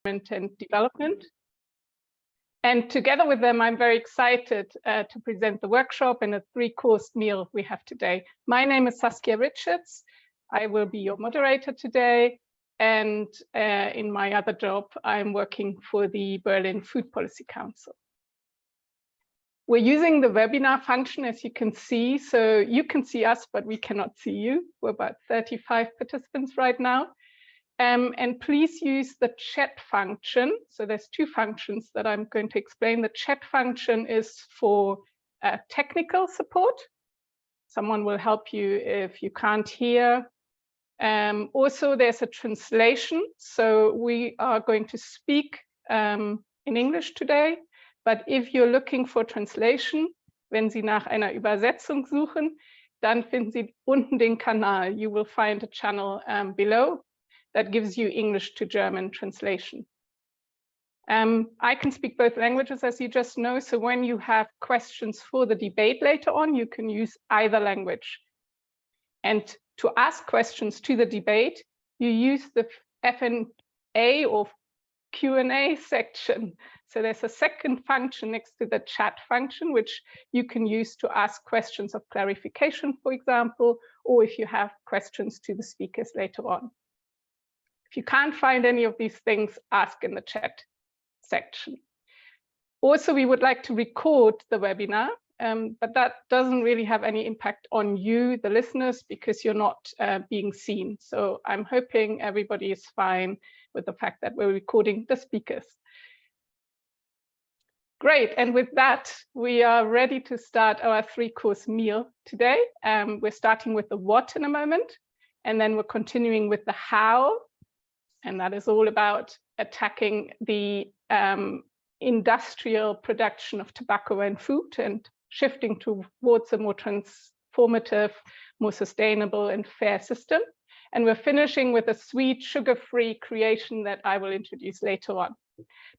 and development. And together with them, I'm very excited to present the workshop and a 3-course meal we have today. My name is Saskia Richards. I will be your moderator today. And in my other job, I'm working for the Berlin Food Policy Council. We're using the webinar function, as you can see. So you can see us, but we cannot see you. We're about 35 participants right now. And please use the chat function. So there's 2 functions that I'm going to explain. The chat function is for technical support. Someone will help you if you can't hear. Also, there's a translation. So we are going to speak in English today. But if you're looking for translation, wenn Sie nach einer Übersetzung suchen, dann finden Sie unten den Kanal. You will find a channel below that gives you English to German translation. I can speak both languages, as you just know. So when you have questions for the debate later on, you can use either language. And to ask questions to the debate, you use the F&A or Q&A section. So there's a second function next to the chat function, which you can use to ask questions of clarification, for example, or if you have questions to the speakers later on. If you can't find any of these things, ask in the chat section. Also, we would like to record the webinar, but that doesn't really have any impact on you, the listeners, because you're not being seen. So I'm hoping everybody is fine with the fact that we're recording the speakers. Great, and with that, we are ready to start our 3-course meal today. We're starting with the what in a moment, and then we're continuing with the how. And that is all about attacking the industrial production of tobacco and food and shifting towards a more transformative, more sustainable and fair system. And we're finishing with a sweet, sugar-free creation that I will introduce later on.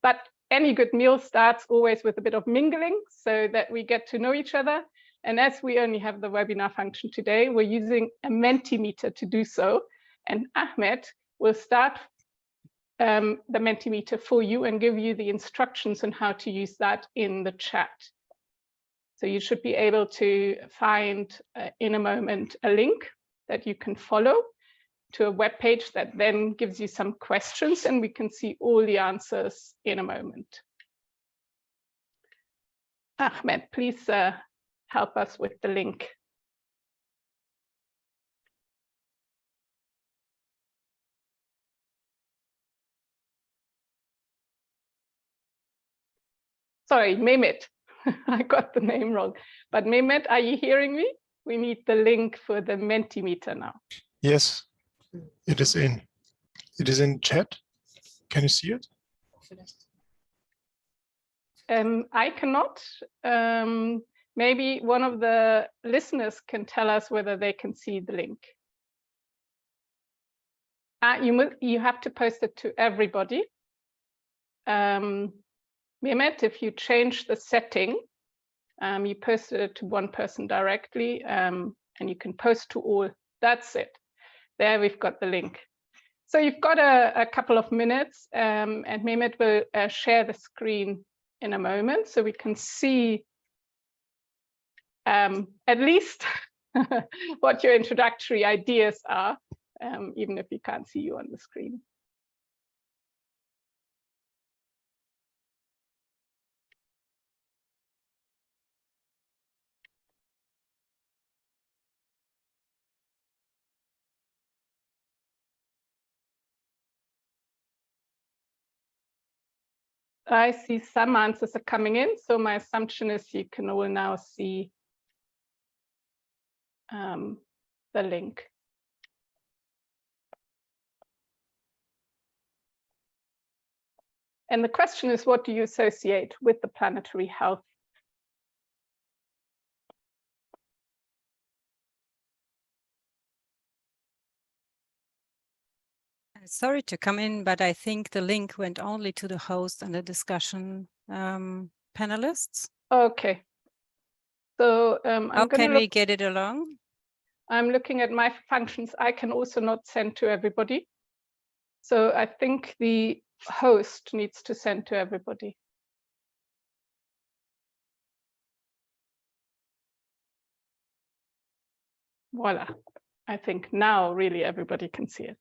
But any good meal starts always with a bit of mingling so that we get to know each other. And as we only have the webinar function today, we're using a Mentimeter to do so. And Ahmed will start the Mentimeter for you and give you the instructions on how to use that in the chat. So you should be able to find in a moment a link that you can follow to a web page that then gives you some questions, and we can see all the answers in a moment. Ahmed, please help us with the link. Sorry, Mehmet. I got the name wrong. But Mehmet, are you hearing me? We need the link for the Mentimeter now. Yes, it is in chat. Can you see it? I cannot. Maybe one of the listeners can tell us whether they can see the link. You have to post it to everybody. Mehmet, if you change the setting, you posted it to one person directly, and you can post to all. That's it. There we've got the link. So you've got a couple of minutes, and Mehmet will share the screen in a moment so we can see at least what your introductory ideas are, even if we can't see you on the screen. I see some answers are coming in, so my assumption is you can all now see the link. And the question is, what do you associate with the planetary health? Sorry to come in, but I think the link went only to the host and the discussion panelists. Okay. So how can we get it along? I'm looking at my functions. I can also not send to everybody. So I think the host needs to send to everybody. Voila. I think now really everybody can see it.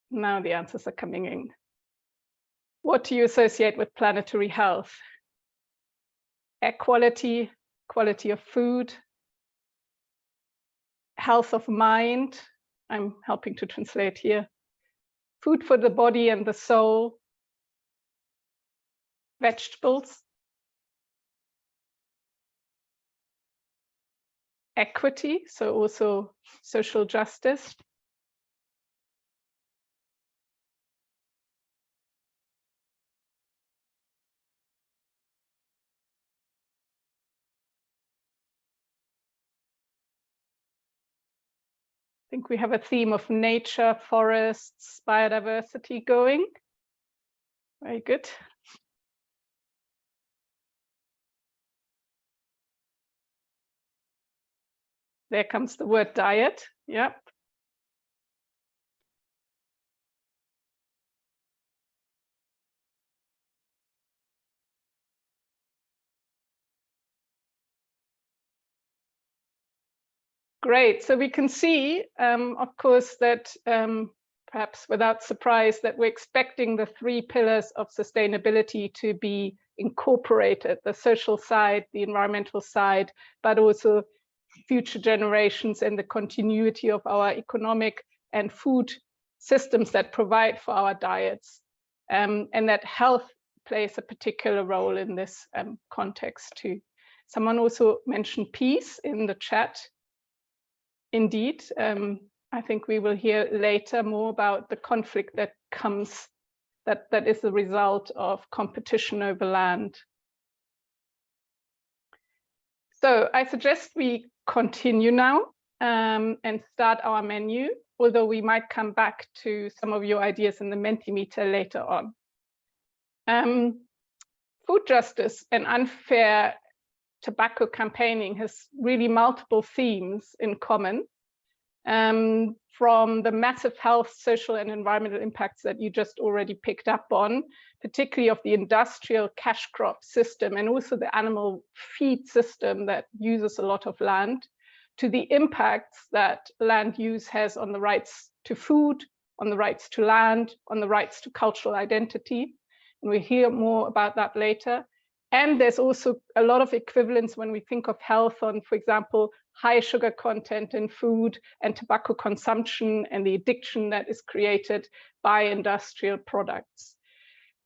Now the answers are coming in. What do you associate with planetary health? Air quality, quality of food, health of mind. I'm helping to translate here. Food for the body and the soul. Vegetables. Equity, so also social justice. I think we have a theme of nature, forests, biodiversity going. Very good. There comes the word diet. Yep. Great. So we can see, of course, that perhaps without surprise, that we're expecting the 3 pillars of sustainability to be incorporated, the social side, the environmental side, but also future generations and the continuity of our economic and food systems that provide for our diets. And that health plays a particular role in this context too. Someone also mentioned peace in the chat. Indeed, I think we will hear later more about the conflict that comes, that is the result of competition over land. So I suggest we continue now and start our menu, although we might come back to some of your ideas in the Mentimeter later on. Food justice and unfair tobacco campaigning has really multiple themes in common, from the massive health, social and environmental impacts that you just already picked up on, particularly of the industrial cash crop system and also the animal feed system that uses a lot of land, to the impacts that land use has on the rights to food, on the rights to land, on the rights to cultural identity. And we'll hear more about that later. And there's also a lot of equivalence when we think of health on, for example, high sugar content in food and tobacco consumption and the addiction that is created by industrial products.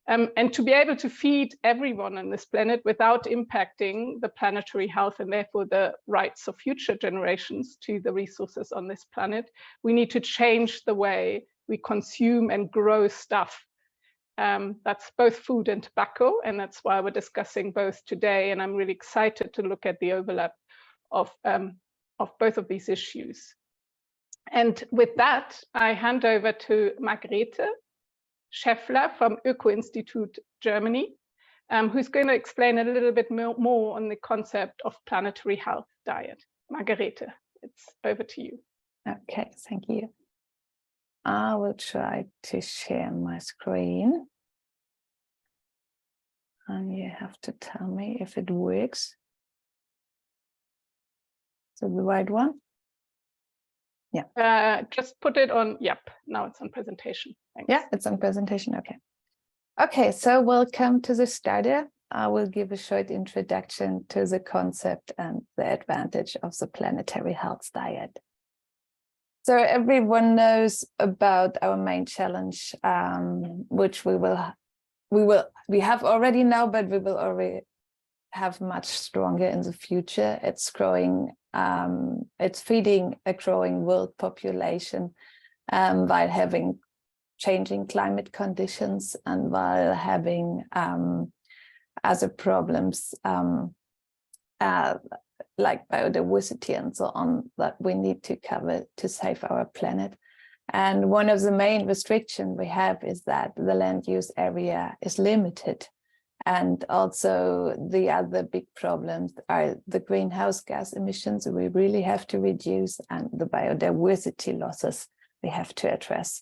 And to be able to feed everyone on this planet without impacting the planetary health and therefore the rights of future generations to the resources on this planet, we need to change the way we consume and grow stuff. That's both food and tobacco, and that's why we're discussing both today. And I'm really excited to look at the overlap of both of these issues. And with that, I hand over to Margrethe Scheffler from Öko-Institut Germany, who's going to explain a little bit more on the concept of planetary health diet. Margrethe, it's over to you. Okay, thank you. I will try to share my screen. And you have to tell me if it works. Is it the right one? Yeah. Just put it on, yep, now it's on presentation. Thanks. Yeah, it's on presentation, okay. Okay, so welcome to the study. I will give a short introduction to the concept and the advantage of the planetary health diet. So everyone knows about our main challenge, which we have already now, but we will already have much stronger in the future. It's growing, it's feeding a growing world population while having changing climate conditions and while having other problems like biodiversity and so on, that we need to cover to save our planet. And one of the main restrictions we have is that the land use area is limited. And also the other big problems are the greenhouse gas emissions we really have to reduce, and the biodiversity losses we have to address.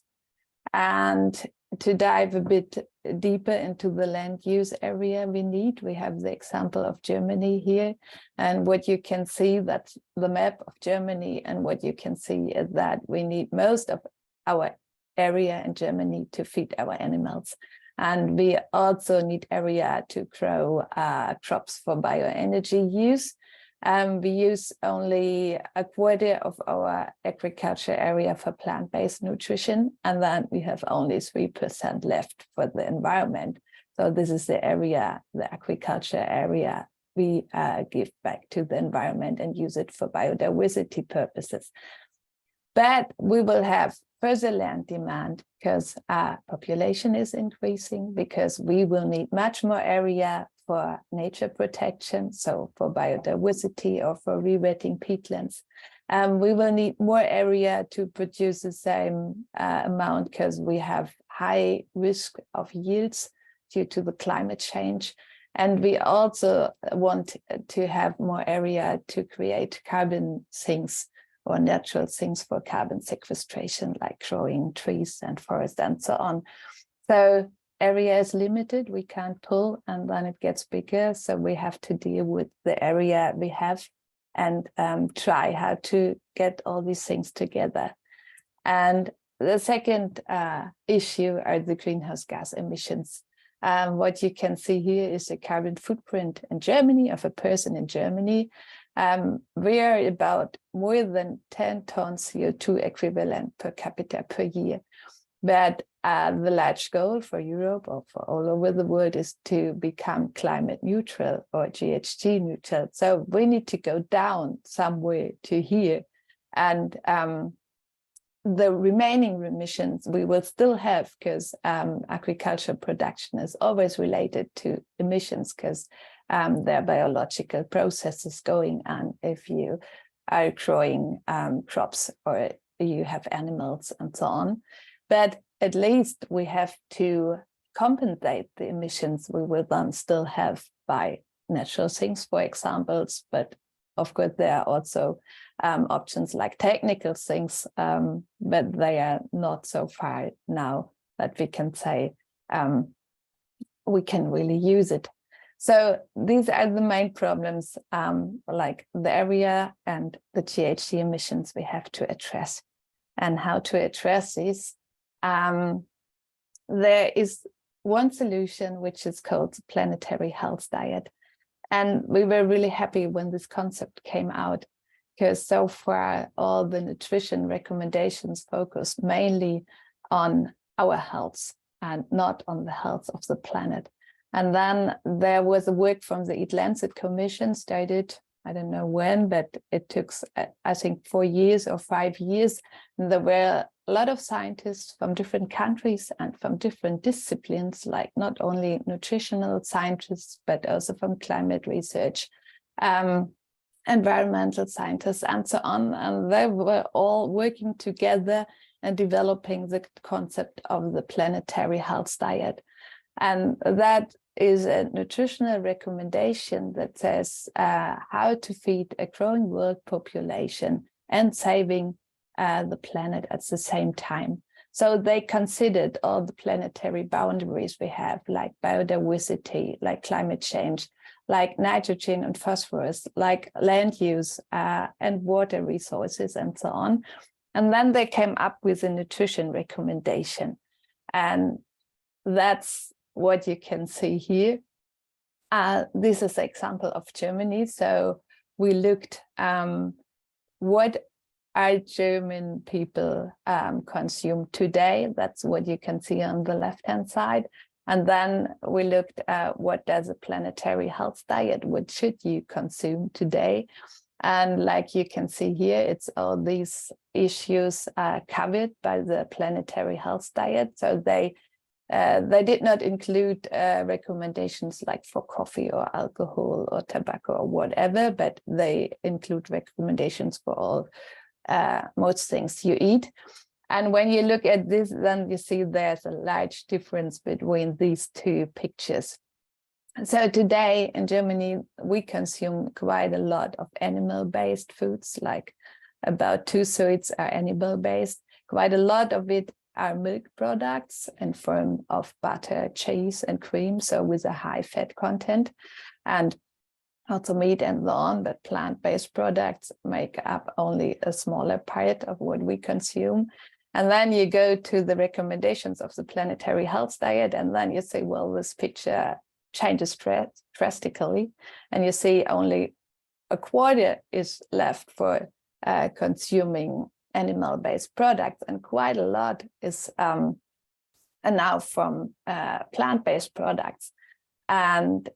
And to dive a bit deeper into the land use area we have the example of Germany here. And what you can see, that's the map of Germany, and what you can see is that we need most of our area in Germany to feed our animals. And we also need area to grow crops for bioenergy use. We use only a quarter of our agriculture area for plant-based nutrition, and then we have only 3% left for the environment. So this is the area, the agriculture area, we give back to the environment and use it for biodiversity purposes. But we will have further land demand because our population is increasing, because we will need much more area for nature protection, so for biodiversity or for re-wetting peatlands. We will need more area to produce the same amount because we have high risk of yields due to the climate change. And we also want to have more area to create carbon sinks or natural sinks for carbon sequestration, like growing trees and forests and so on. So area is limited, we can't pull, and then it gets bigger. So we have to deal with the area we have and try how to get all these things together. And the second issue are the greenhouse gas emissions. What you can see here is the carbon footprint in Germany of a person in Germany. We are about more than 10 tons CO2 equivalent per capita per year. But the large goal for Europe or for all over the world is to become climate neutral or GHG neutral. So we need to go down somewhere to here. And the remaining emissions we will still have, because agriculture production is always related to emissions, because there are biological processes going on if you are growing crops or you have animals and so on. But at least we have to compensate the emissions we will then still have by natural things, for examples. But of course, there are also options like technical things, but they are not so far now that we can say we can really use it. So these are the main problems, like the area and the GHG emissions we have to address. And how to address these? There is one solution, which is called the Planetary Health Diet. And we were really happy when this concept came out, because so far all the nutrition recommendations focus mainly on our health and not on the health of the planet. And then there was a work from the Eat Lancet Commission started, I don't know when, but it took, I think, 4 years or 5 years. And there were a lot of scientists from different countries and from different disciplines, like not only nutritional scientists, but also from climate research, environmental scientists, and so on. And they were all working together and developing the concept of the Planetary Health Diet. And that is a nutritional recommendation that says how to feed a growing world population and saving the planet at the same time. So they considered all the planetary boundaries we have, like biodiversity, like climate change, like nitrogen and phosphorus, like land use and water resources and so on. And then they came up with a nutrition recommendation. And that's what you can see here. This is an example of Germany. So we looked what our German people consume today. That's what you can see on the left-hand side. And then we looked at what does a planetary health diet, what should you consume today? And like you can see here, it's all these issues covered by the planetary health diet. So they They did not include recommendations like for coffee or alcohol or tobacco or whatever, but they include recommendations for all most things you eat. And when you look at this, then you see there's a large difference between these two pictures. So today in Germany, we consume quite a lot of animal-based foods, like about 2/3 are animal-based. Quite a lot of it are milk products in form of butter, cheese, and cream, so with a high fat content, and also meat and so on, but plant-based products make up only a smaller part of what we consume. And then you go to the recommendations of the Planetary Health Diet, and then you say, well, this picture changes drastically, and you see only a quarter is left for consuming animal-based products, and quite a lot is now from plant-based products. And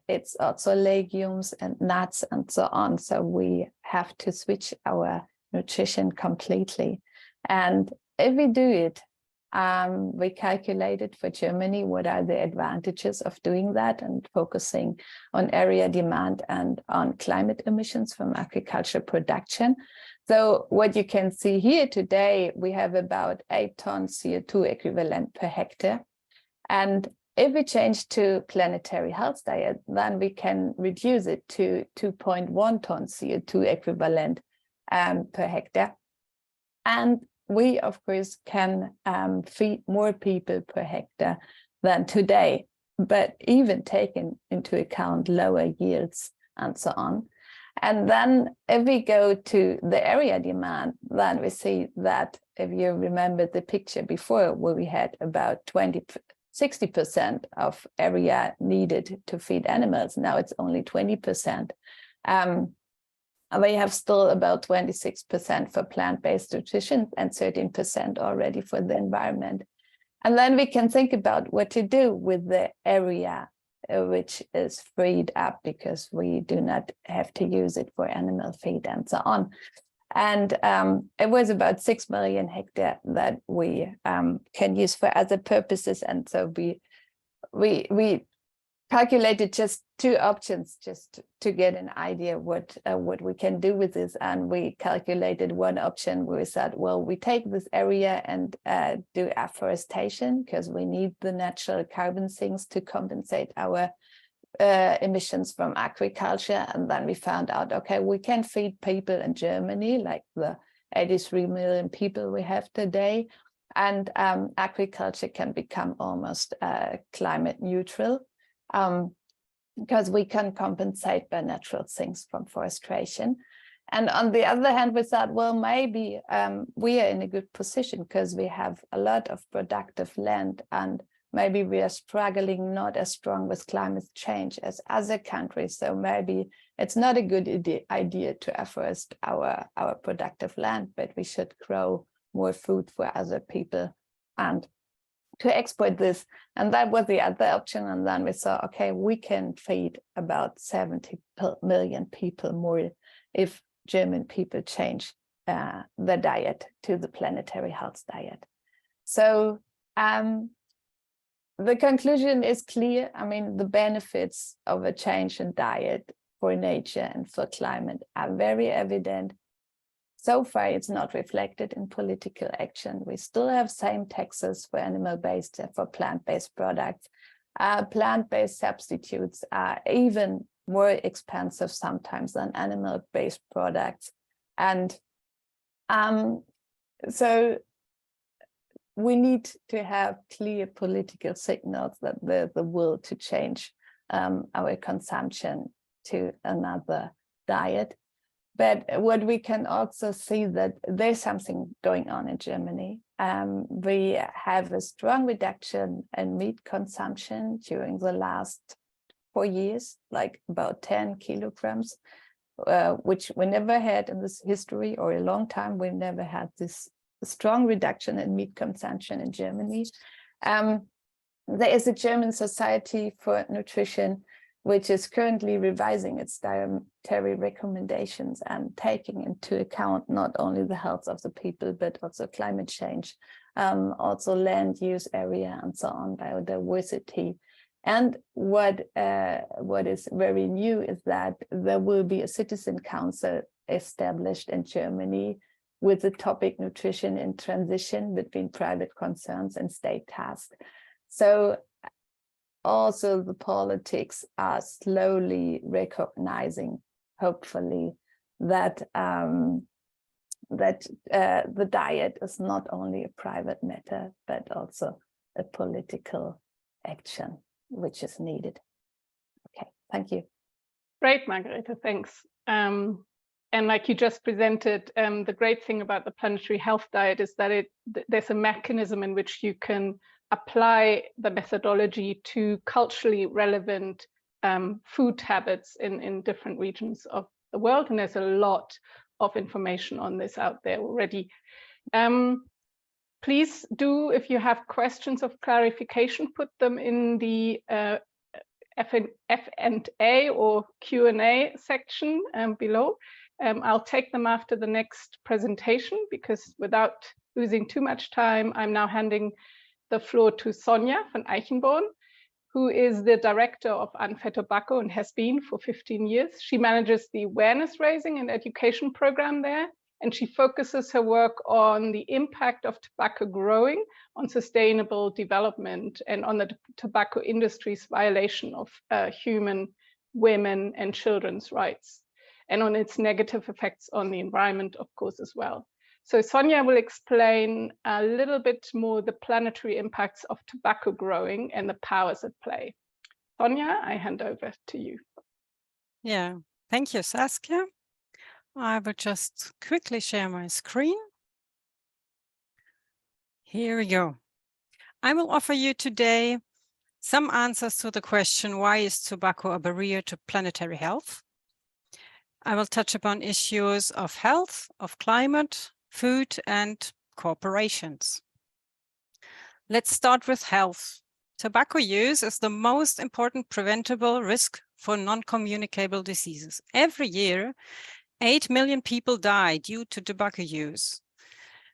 it's also legumes and nuts and so on. So we have to switch our nutrition completely. And if we do it, we calculated for Germany what are the advantages of doing that and focusing on area demand and on climate emissions from agriculture production. So what you can see here today, we have about 8 tons CO2 equivalent per hectare. And if we change to Planetary Health Diet, then we can reduce it to 2.1 tons CO2 equivalent per hectare. And we, of course, can feed more people per hectare than today, but even taking into account lower yields and so on. And then if we go to the area demand, then we see that if you remember the picture before where we had about 60% of area needed to feed animals, now it's only 20%. We have still about 26% for plant-based nutrition and 13% already for the environment. And then we can think about what to do with the area which is freed up because we do not have to use it for animal feed and so on. And it was about 6 million hectares that we can use for other purposes. And so we calculated just 2 options just to get an idea what we can do with this. And we calculated one option where we said, well, we take this area and do afforestation because we need the natural carbon sinks to compensate our emissions from agriculture. And then we found out, okay, we can feed people in Germany, like the 83 million people we have today. And agriculture can become almost climate neutral. Because we can compensate by natural things from forestation. And on the other hand, we thought, well, maybe we are in a good position because we have a lot of productive land and maybe we are struggling not as strong with climate change as other countries. So maybe it's not a good idea to afforest our productive land, but we should grow more food for other people and to export this. And that was the other option. And then we saw, okay, we can feed about 70 million people more if German people change the diet to the Planetary Health Diet. So the conclusion is clear. I mean, the benefits of a change in diet for nature and for climate are very evident. So far, it's not reflected in political action. We still have same taxes for animal-based and for plant-based products. Plant-based substitutes are even more expensive sometimes than animal-based products. And so we need to have clear political signals that there's the will to change our consumption to another diet. But what we can also see that there's something going on in Germany. We have a strong reduction in meat consumption during the last 4 years, like about 10 kilograms, which we never had in this history or a long time. We never had this strong reduction in meat consumption in Germany. There is a German Society for Nutrition which is currently revising its dietary recommendations and taking into account not only the health of the people, but also climate change also land use area and so on, biodiversity. And what is very new is that there will be a citizen council established in Germany with the topic nutrition in transition between private concerns and state tasks. So also the politics are slowly recognizing, hopefully, that the diet is not only a private matter, but also a political action which is needed. Okay, thank you. Great, Margareta, thanks. And like you just presented, the great thing about the Planetary Health Diet is that there's a mechanism in which you can apply the methodology to culturally relevant food habits in different regions of the world. And there's a lot of information on this out there already. Please do, if you have questions of clarification, put them in the F&A or Q&A section below. I'll take them after the next presentation, because without losing too much time, I'm now handing the floor to Sonja van Eichenborn, who is the director of Unfairtobacco and has been for 15 years. She manages the awareness raising and education program there, and she focuses her work on the impact of tobacco growing on sustainable development and on the tobacco industry's violation of human, women, and children's rights, and on its negative effects on the environment, of course, as well. So Sonja will explain a little bit more the planetary impacts of tobacco growing and the powers at play. Sonja, I hand over to you. Yeah, thank you, Saskia. I will just quickly share my screen. Here we go. I will offer you today some answers to the question, why is tobacco a barrier to planetary health? I will touch upon issues of health, of climate, food, and corporations. Let's start with health. Tobacco use is the most important preventable risk for non-communicable diseases. Every year, 8 million people die due to tobacco use.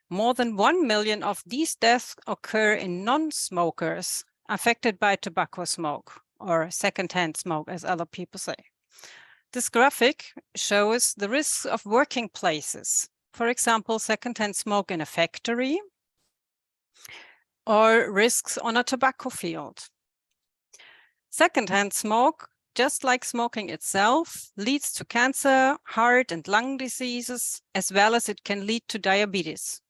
More than 1 million of these deaths occur in non-smokers affected by tobacco smoke, or secondhand smoke, as other people say. This graphic shows the risks of working places. For example, secondhand smoke in a factory, or risks on a tobacco field. Secondhand smoke, just like smoking itself, leads to cancer, heart and lung diseases, as well as it can lead to diabetes.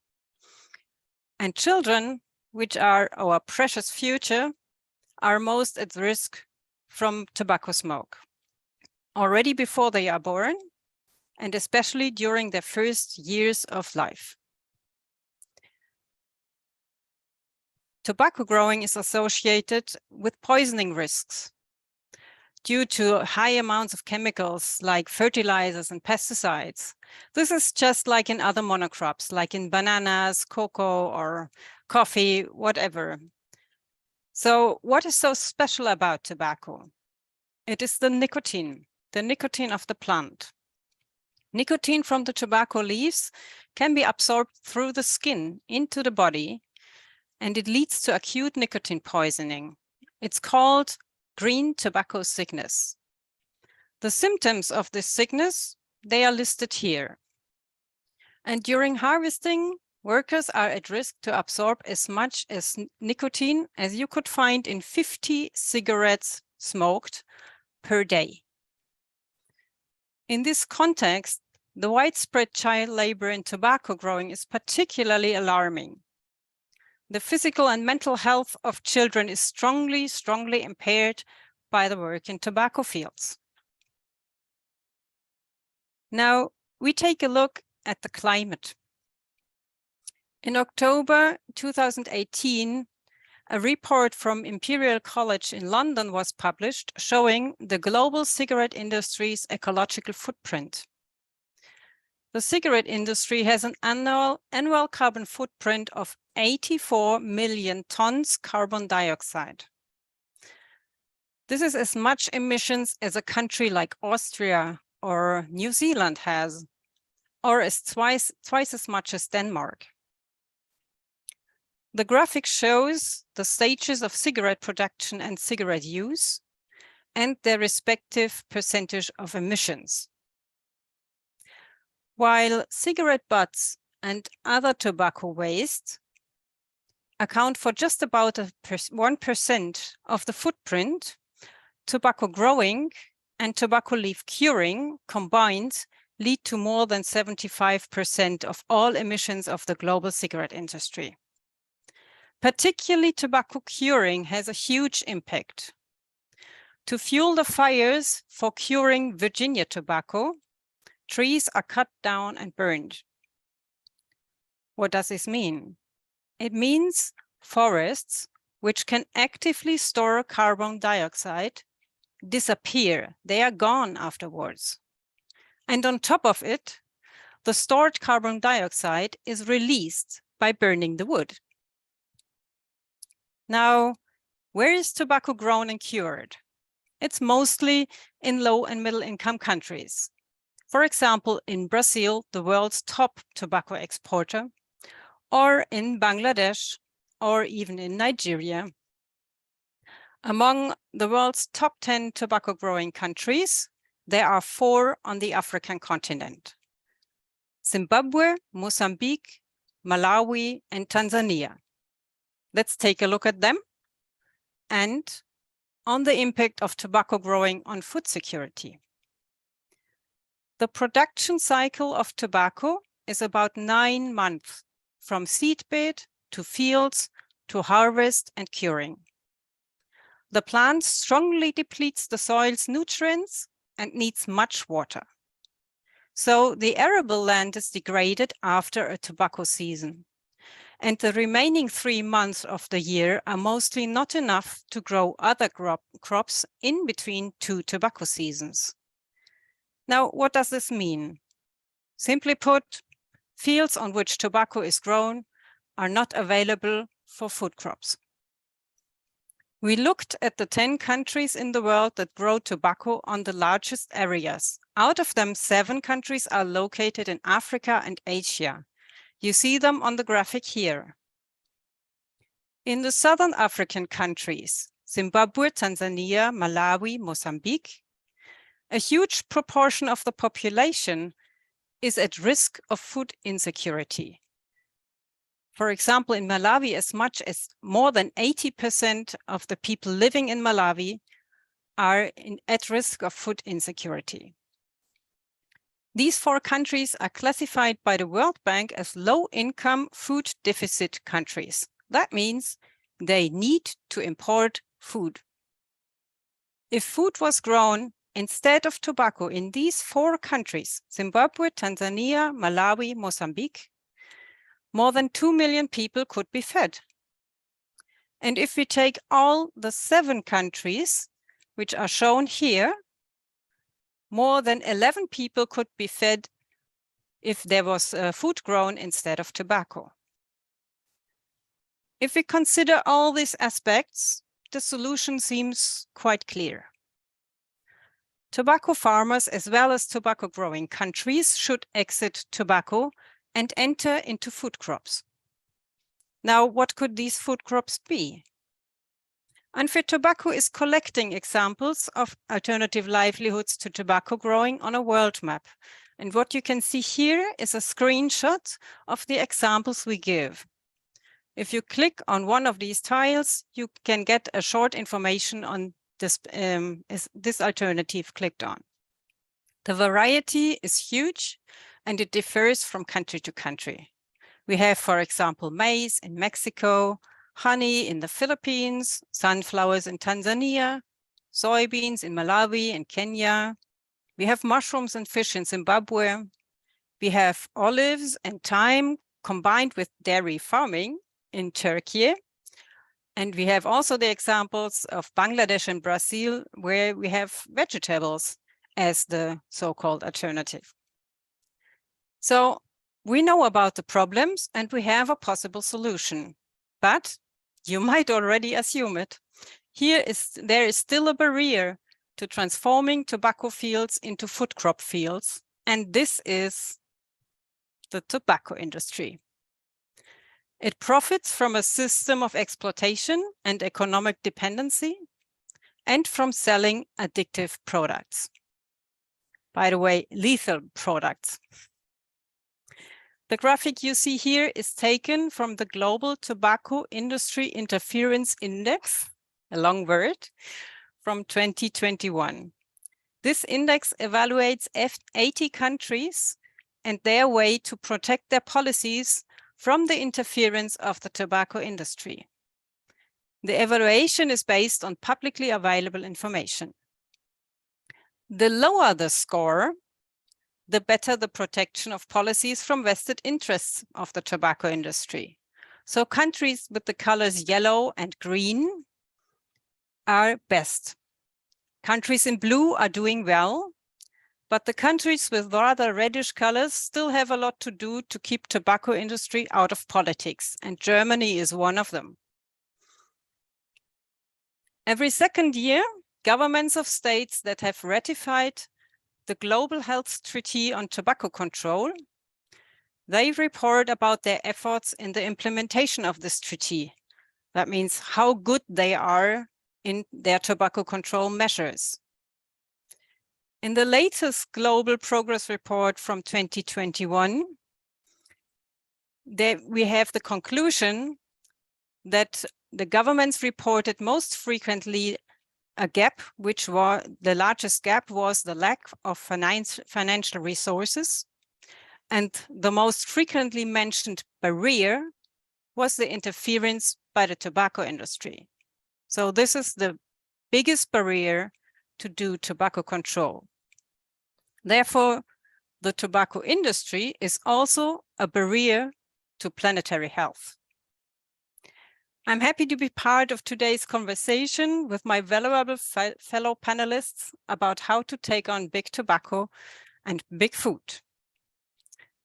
And children, which are our precious future, are most at risk from tobacco smoke, already before they are born, and especially during their first years of life. Tobacco growing is associated with poisoning risks due to high amounts of chemicals like fertilizers and pesticides. This is just like in other monocrops, like in bananas, cocoa, or coffee, whatever. So what is so special about tobacco? It is the nicotine of the plant. Nicotine from the tobacco leaves can be absorbed through the skin into the body, and it leads to acute nicotine poisoning. It's called green tobacco sickness. The symptoms of this sickness, they are listed here. And during harvesting, workers are at risk to absorb as much as nicotine as you could find in 50 cigarettes smoked per day. In this context, the widespread child labor in tobacco growing is particularly alarming. The physical and mental health of children is strongly impaired by the work in tobacco fields. Now, we take a look at the climate. In October 2018, a report from Imperial College in London was published showing the global cigarette industry's ecological footprint. The cigarette industry has an annual carbon footprint of 84 million tons carbon dioxide. This is as much emissions as a country like Austria or New Zealand has, or as twice as much as Denmark. The graphic shows the stages of cigarette production and cigarette use and their respective percentage of emissions. While cigarette butts and other tobacco waste account for just about 1% of the footprint, tobacco growing and tobacco leaf curing combined lead to more than 75% of all emissions of the global cigarette industry. Particularly tobacco curing has a huge impact. To fuel the fires for curing Virginia tobacco, trees are cut down and burned. What does this mean? It means forests, which can actively store carbon dioxide, disappear. They are gone afterwards. And on top of it, the stored carbon dioxide is released by burning the wood. Now, where is tobacco grown and cured? It's mostly in low and middle income countries. For example, in Brazil, the world's top tobacco exporter, or in Bangladesh, or even in Nigeria. Among the world's top 10 tobacco growing countries, there are 4 on the African continent: Zimbabwe, Mozambique, Malawi, and Tanzania. Let's take a look at them and on the impact of tobacco growing on food security. The production cycle of tobacco is about 9 months, from seedbed to fields to harvest and curing. The plant strongly depletes the soil's nutrients and needs much water. So the arable land is degraded after a tobacco season. And the remaining 3 months of the year are mostly not enough to grow other crops in between 2 tobacco seasons. Now, what does this mean? Simply put, fields on which tobacco is grown are not available for food crops. We looked at the 10 countries in the world that grow tobacco on the largest areas. Out of them, 7 countries are located in Africa and Asia. You see them on the graphic here. In the southern African countries, Zimbabwe, Tanzania, Malawi, Mozambique, a huge proportion of the population is at risk of food insecurity. For example, in Malawi, as much as more than 80% of the people living in Malawi are at risk of food insecurity. These 4 countries are classified by the World Bank as low-income food deficit countries. That means they need to import food. If food was grown instead of tobacco in these 4 countries, Zimbabwe, Tanzania, Malawi, Mozambique, more than 2 million people could be fed. And if we take all the 7 countries, which are shown here, more than 11 people could be fed if there was food grown instead of tobacco. If we consider all these aspects, the solution seems quite clear. Tobacco farmers, as well as tobacco growing countries, should exit tobacco and enter into food crops. Now, what could these food crops be? Unfairtobacco is collecting examples of alternative livelihoods to tobacco growing on a world map. And what you can see here is a screenshot of the examples we give. If you click on one of these tiles, you can get a short information on this alternative clicked on. The variety is huge and it differs from country to country. We have, for example, maize in Mexico, honey in the Philippines, sunflowers in Tanzania, soybeans in Malawi and Kenya. We have mushrooms and fish in Zimbabwe. We have olives and thyme combined with dairy farming in Turkey. And we have also the examples of Bangladesh and Brazil, where we have vegetables as the so-called alternative. So we know about the problems and we have a possible solution, but you might already assume it. There is still a barrier to transforming tobacco fields into food crop fields, and this is the tobacco industry. It profits from a system of exploitation and economic dependency, and from selling addictive products. By the way, lethal products. The graphic you see here is taken from the Global Tobacco Industry Interference Index, a long word, from 2021. This index evaluates 80 countries and their way to protect their policies from the interference of the tobacco industry. The evaluation is based on publicly available information. The lower the score, the better the protection of policies from vested interests of the tobacco industry. So countries with the colors yellow and green are best. Countries in blue are doing well, but the countries with rather reddish colors still have a lot to do to keep tobacco industry out of politics, and Germany is one of them. Every second year, governments of states that have ratified the Global Health Treaty on Tobacco Control, they report about their efforts in the implementation of this treaty. That means how good they are in their tobacco control measures. In the latest Global Progress Report from 2021, we have the conclusion that the governments reported most frequently a gap, which was the largest gap was the lack of financial resources. And the most frequently mentioned barrier was the interference by the tobacco industry. So this is the biggest barrier to do tobacco control. Therefore, the tobacco industry is also a barrier to planetary health. I'm happy to be part of today's conversation with my valuable fellow panelists about how to take on big tobacco and big food.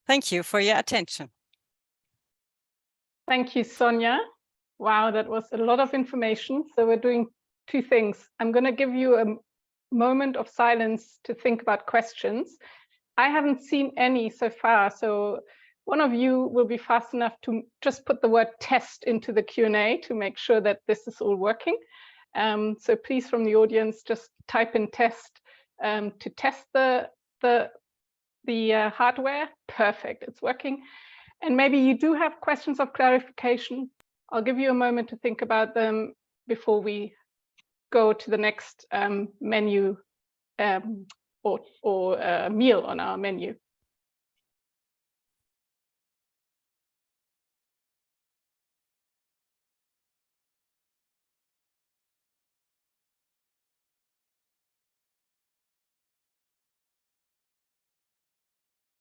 Thank you for your attention. Thank you, Sonia. Wow, that was a lot of information. So we're doing two things. I'm going to give you a moment of silence to think about questions. I haven't seen any so far, so one of you will be fast enough to just put the word test into the Q&A to make sure that this is all working. So please, from the audience, just type in test to test the hardware. Perfect, it's working. And maybe you do have questions of clarification. I'll give you a moment to think about them before we go to the next menu or meal on our menu.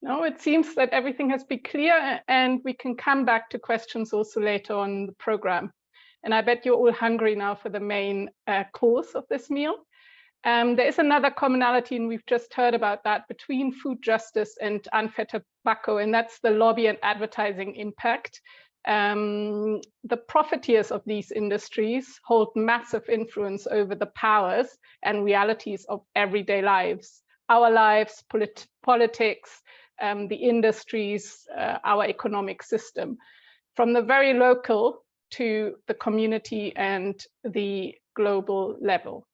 No, it seems that everything has been clear, and we can come back to questions also later on in the program. And I bet you're all hungry now for the main course of this meal. There is another commonality, and we've just heard about that, between Foodjustice and Unfair Tobacco, and that's the lobby and advertising impact. The profiteers of these industries hold massive influence over the powers and realities of everyday lives, our lives, politics, the industries, our economic system, from the very local to the community and the global level.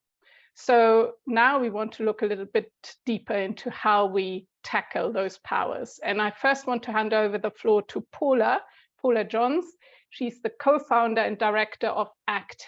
So now we want to look a little bit deeper into how we tackle those powers. And I first want to hand over the floor to Paula Johns. She's the co-founder and director of ACT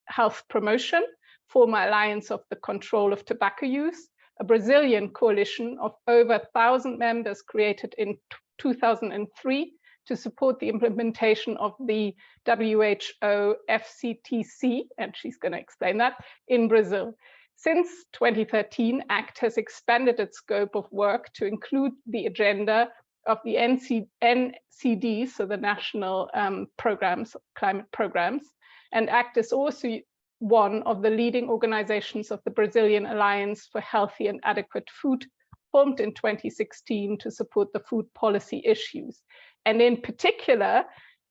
Health Promotion, former Alliance of the Control of Tobacco Use, a Brazilian coalition of over 1,000 members created in 2003 to support the implementation of the WHO FCTC, and she's going to explain that, in Brazil. Since 2013, ACT has expanded its scope of work to include the agenda of the NCD, so the national programs, climate programs, and ACT is also one of the leading organizations of the Brazilian Alliance for Healthy and Adequate Food, formed in 2016 to support the food policy issues. And in particular,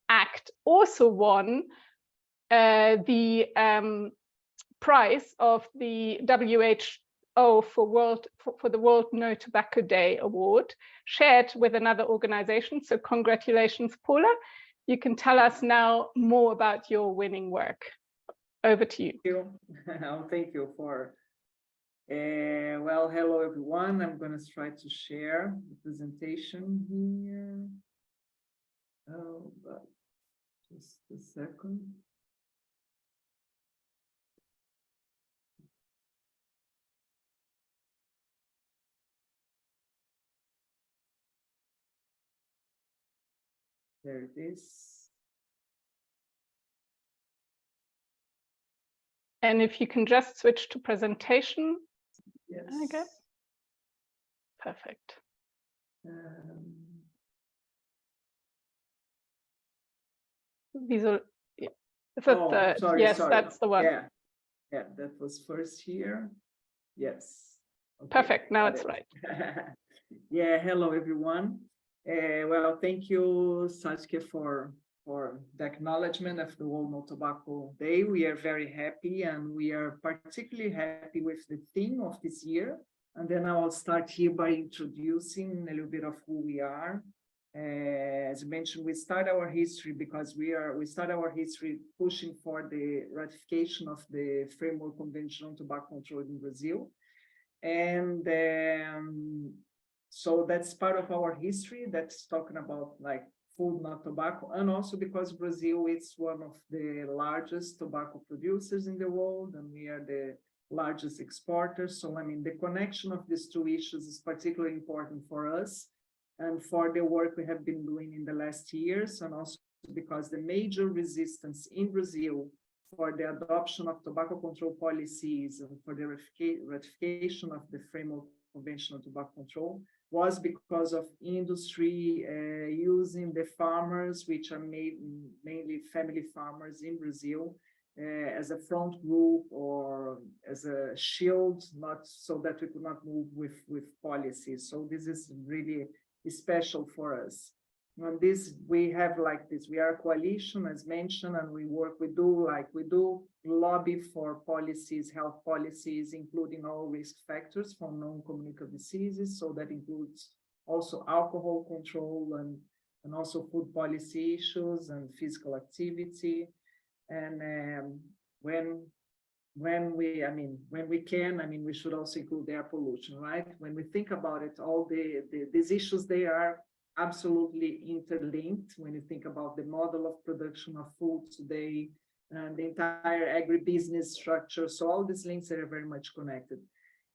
ACT also won the prize of the WHO for the World No Tobacco Day Award, shared with another organization. So congratulations, Paula. you can tell us now more about your winning work. Over to you. Thank you for, well, hello everyone. I'm going to try to share the presentation here. Oh, but just a second. There it is. And if you can just switch to presentation, Yes. I guess. Perfect. Visual. Yeah. Is that the, sorry, yes, sorry. that's the one. Yeah, that was first here. Yes. Okay. Perfect. Now it's right. Yeah, hello everyone. Well, thank you, Saskia, for the acknowledgement of the World No Tobacco Day. We are very happy, and we are particularly happy with the theme of this year. And then I will start here by introducing a little bit of who we are. As mentioned, we start our history because we start our history pushing for the ratification of the Framework Convention on Tobacco Control in Brazil. And so that's part of our history, that's talking about like food, not tobacco, and also because Brazil is one of the largest tobacco producers in the world, and we are the largest exporters. So, I mean, the connection of these two issues is particularly important for us and for the work we have been doing in the last years, and also because the major resistance in Brazil for the adoption of tobacco control policies and for the ratification of the Framework Convention on Tobacco Control was because of industry using the farmers, which are mainly family farmers in Brazil, as a front group or as a shield, not so that we could not move with policies. So this is really special for us. On this, we have like this, we are a coalition, as mentioned, and we do lobby for policies, health policies, including all risk factors for non-communicable diseases. So that includes also alcohol control and also food policy issues and physical activity. And when we can, we should also include air pollution, right? When we think about it, all these issues, they are absolutely interlinked when you think about the model of production of food today and the entire agribusiness structure. So all these links are very much connected.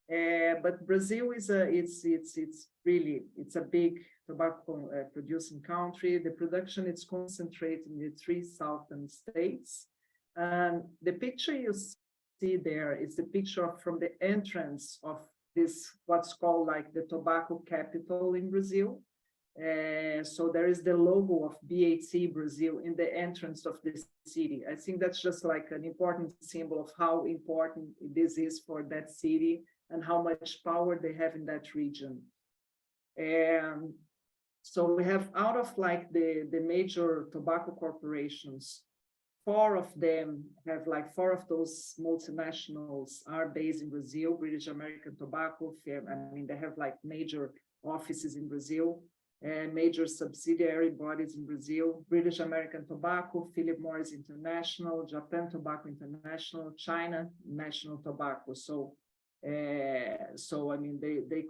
But Brazil is it's a big tobacco producing country. The production is concentrated in the 3 southern states. And the picture you see there is the picture from the entrance of this, what's called like the tobacco capital in Brazil. So there is the logo of BAT Brazil in the entrance of the city. I think that's just like an important symbol of how important this is for that city and how much power they have in that region. And so we have, out of like the major tobacco corporations, 4 of them have like 4 of those multinationals are based in Brazil. British American Tobacco, they have like major offices in Brazil. Major subsidiary bodies in Brazil: British American Tobacco, Philip Morris International, Japan Tobacco International, China National Tobacco. So they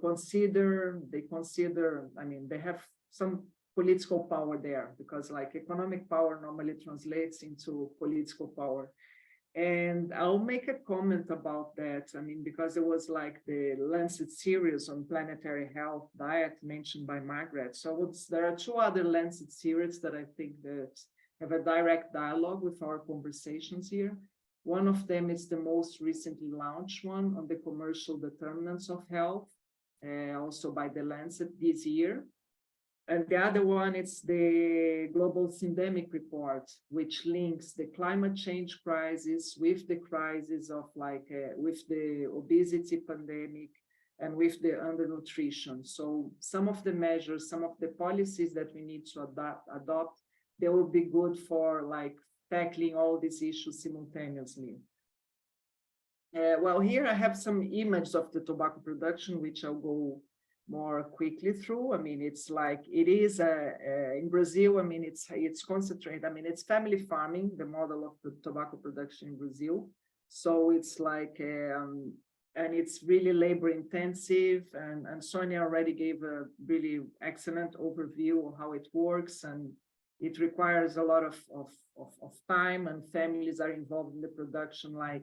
consider, they have some political power there, because like economic power normally translates into political power. And I'll make a comment about that. Because there was like the Lancet series on Planetary Health Diet mentioned by Margaret. So there are 2 other Lancet series that I think that have a direct dialogue with our conversations here. One of them is the most recently launched one on the commercial determinants of health, also by the Lancet this year. And the other one is the Global Syndemic Report, which links the climate change crisis with the crisis of with the obesity pandemic and with the undernutrition. So some of the measures, some of the policies that we need to adopt, they will be good for like tackling all these issues simultaneously. Well, here I have some images of the tobacco production, which I'll go more quickly through. I mean, it's like, it is in Brazil, I mean, it's concentrated, I mean, it's family farming, the model of the tobacco production in Brazil. So it's like, and it's really labor intensive, and Sonia already gave a really excellent overview of how it works, and it requires a lot of time, and families are involved in the production, like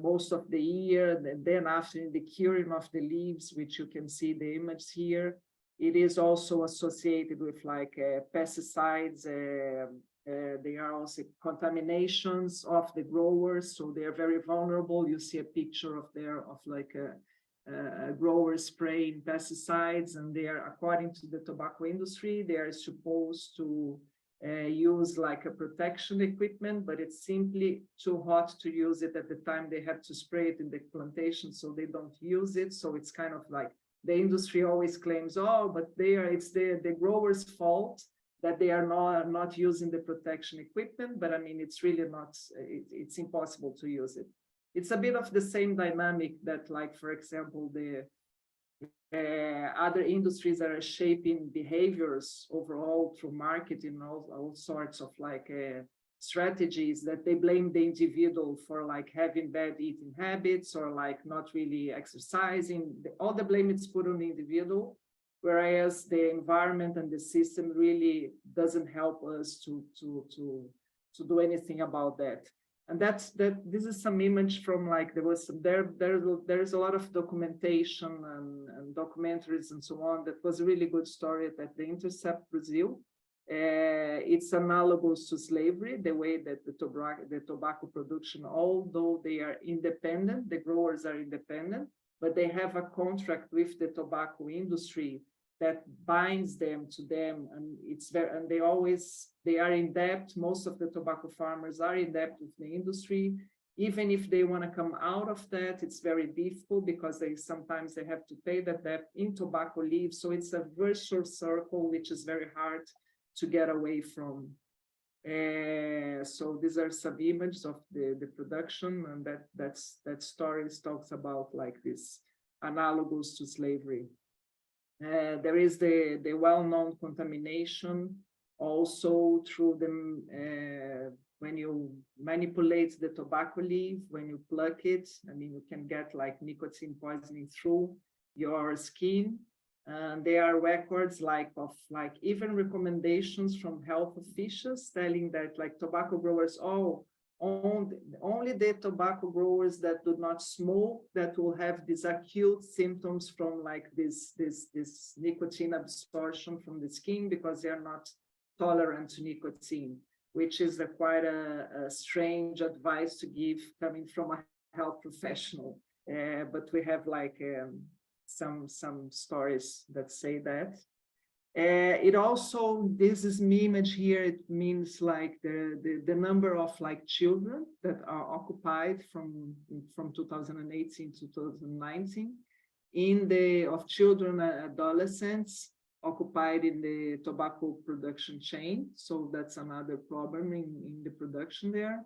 most of the year. Then after the curing of the leaves, which you can see the image here, it is also associated with like pesticides. They are also contaminations of the growers, so they are very vulnerable. You see a picture of like a grower spraying pesticides, and they are, according to the tobacco industry, they are supposed to use like a protection equipment, but it's simply too hot to use it at the time they have to spray it in the plantation, so they don't use it. So it's kind of like the industry always claims, oh, but it's the growers' fault that they are not using the protection equipment. But I mean, it's really not, it's impossible to use it. It's a bit of the same dynamic that, like, for example, the other industries that are shaping behaviors overall through marketing, all sorts of like strategies, that they blame the individual for like having bad eating habits or like not really exercising. All the blame is put on the individual, whereas the environment and the system really doesn't help us to do anything about that. And this is some image from like, there's a lot of documentation and documentaries and so on. That was a really good story at the Intercept Brazil. It's analogous to slavery, the way that the tobacco production, although they are independent, the growers are independent, but they have a contract with the tobacco industry that binds them to them, and they are in debt. Most of the tobacco farmers are in debt with the industry. Even if they want to come out of that, it's very difficult, because sometimes they have to pay that debt in tobacco leaves. So it's a vicious circle, which is very hard to get away from. So these are some images of the production, and that story talks about like this analogous to slavery. There is the well-known contamination also through the when you manipulate the tobacco leaf, when you pluck it, I mean, you can get like nicotine poisoning through your skin. And there are records of even recommendations from health officials telling that like tobacco growers, only the tobacco growers that do not smoke that will have these acute symptoms from like this nicotine absorption from the skin, because they are not tolerant to nicotine, which is quite a strange advice to give coming from a health professional. But we have like some stories that say that. It also, this is me image here, it means like the number of like children that are occupied from 2018 to 2019 of children and adolescents occupied in the tobacco production chain. So that's another problem in the production there.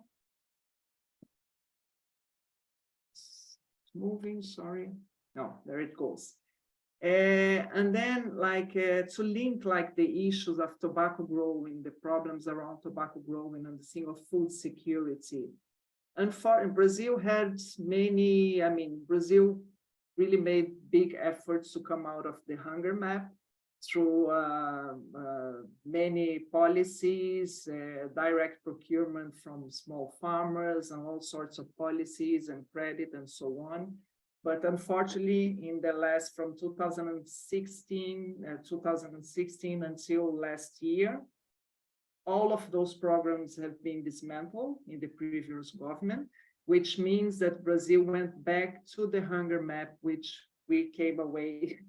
It's moving, sorry. No, there it goes. And then like to link like the issues of tobacco growing, the problems around tobacco growing, and the thing of food security. And Brazil had many, I mean, Brazil really made big efforts to come out of the hunger map through many policies, direct procurement from small farmers, and all sorts of policies and credit and so on. But unfortunately, in the last, from 2016 until last year, all of those programs have been dismantled in the previous government, which means that Brazil went back to the hunger map, which we came away.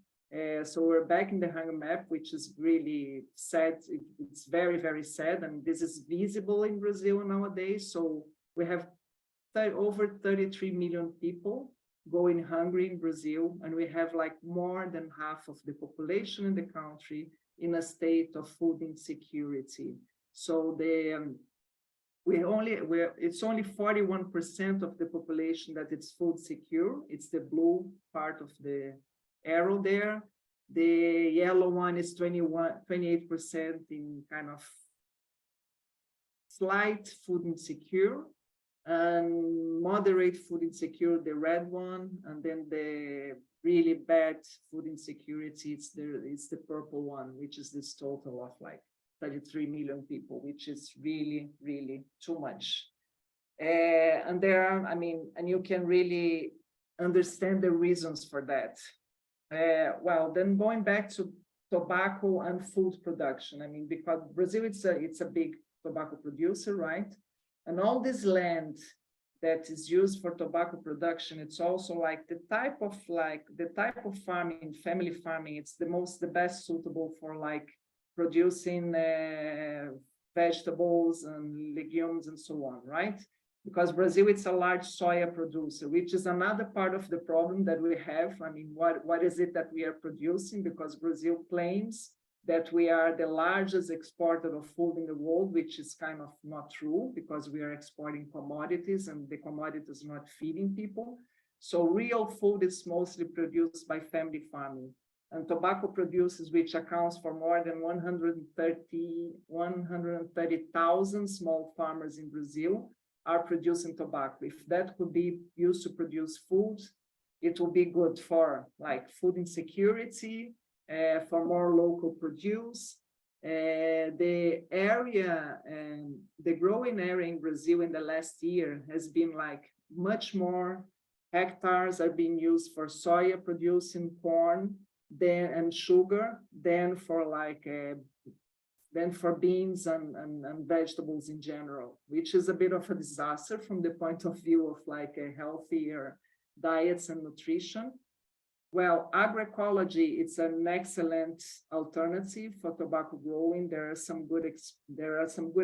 So we're back in the hunger map, which is really sad. It's very, very sad. And this is visible in Brazil nowadays. So we have over 33 million people going hungry in Brazil, and we have like more than half of the population in the country in a state of food insecurity. So it's only 41% of the population that it's food secure. It's the blue part of the arrow there. The yellow one is 28% in kind of slight food insecure, and moderate food insecure, the red one, and then the really bad food insecurity, it's the purple one, which is this total of like 33 million people, which is really, really too much. And there are, I mean, and you can really understand the reasons for that. Well, then going back to tobacco and food production, I mean, because Brazil, it's a big tobacco producer, right? And all this land that is used for tobacco production, it's also like the type of farming, family farming, it's the best suitable for like producing vegetables and legumes and so on, right? Because Brazil, it's a large soya producer, which is another part of the problem that we have. I mean, what is it that we are producing? Because Brazil claims that we are the largest exporter of food in the world, which is kind of not true, because we are exporting commodities and the commodities are not feeding people. So real food is mostly produced by family farming. And tobacco producers, which accounts for more than 130,000 small farmers in Brazil, are producing tobacco. If that could be used to produce food, it will be good for like food insecurity, for more local produce. The area, the growing area in Brazil in the last year has been like much more hectares are being used for soya producing corn and sugar than for like for beans and vegetables in general, which is a bit of a disaster from the point of view of like a healthier diets and nutrition. Well, agroecology, it's an excellent alternative for tobacco growing. There are some good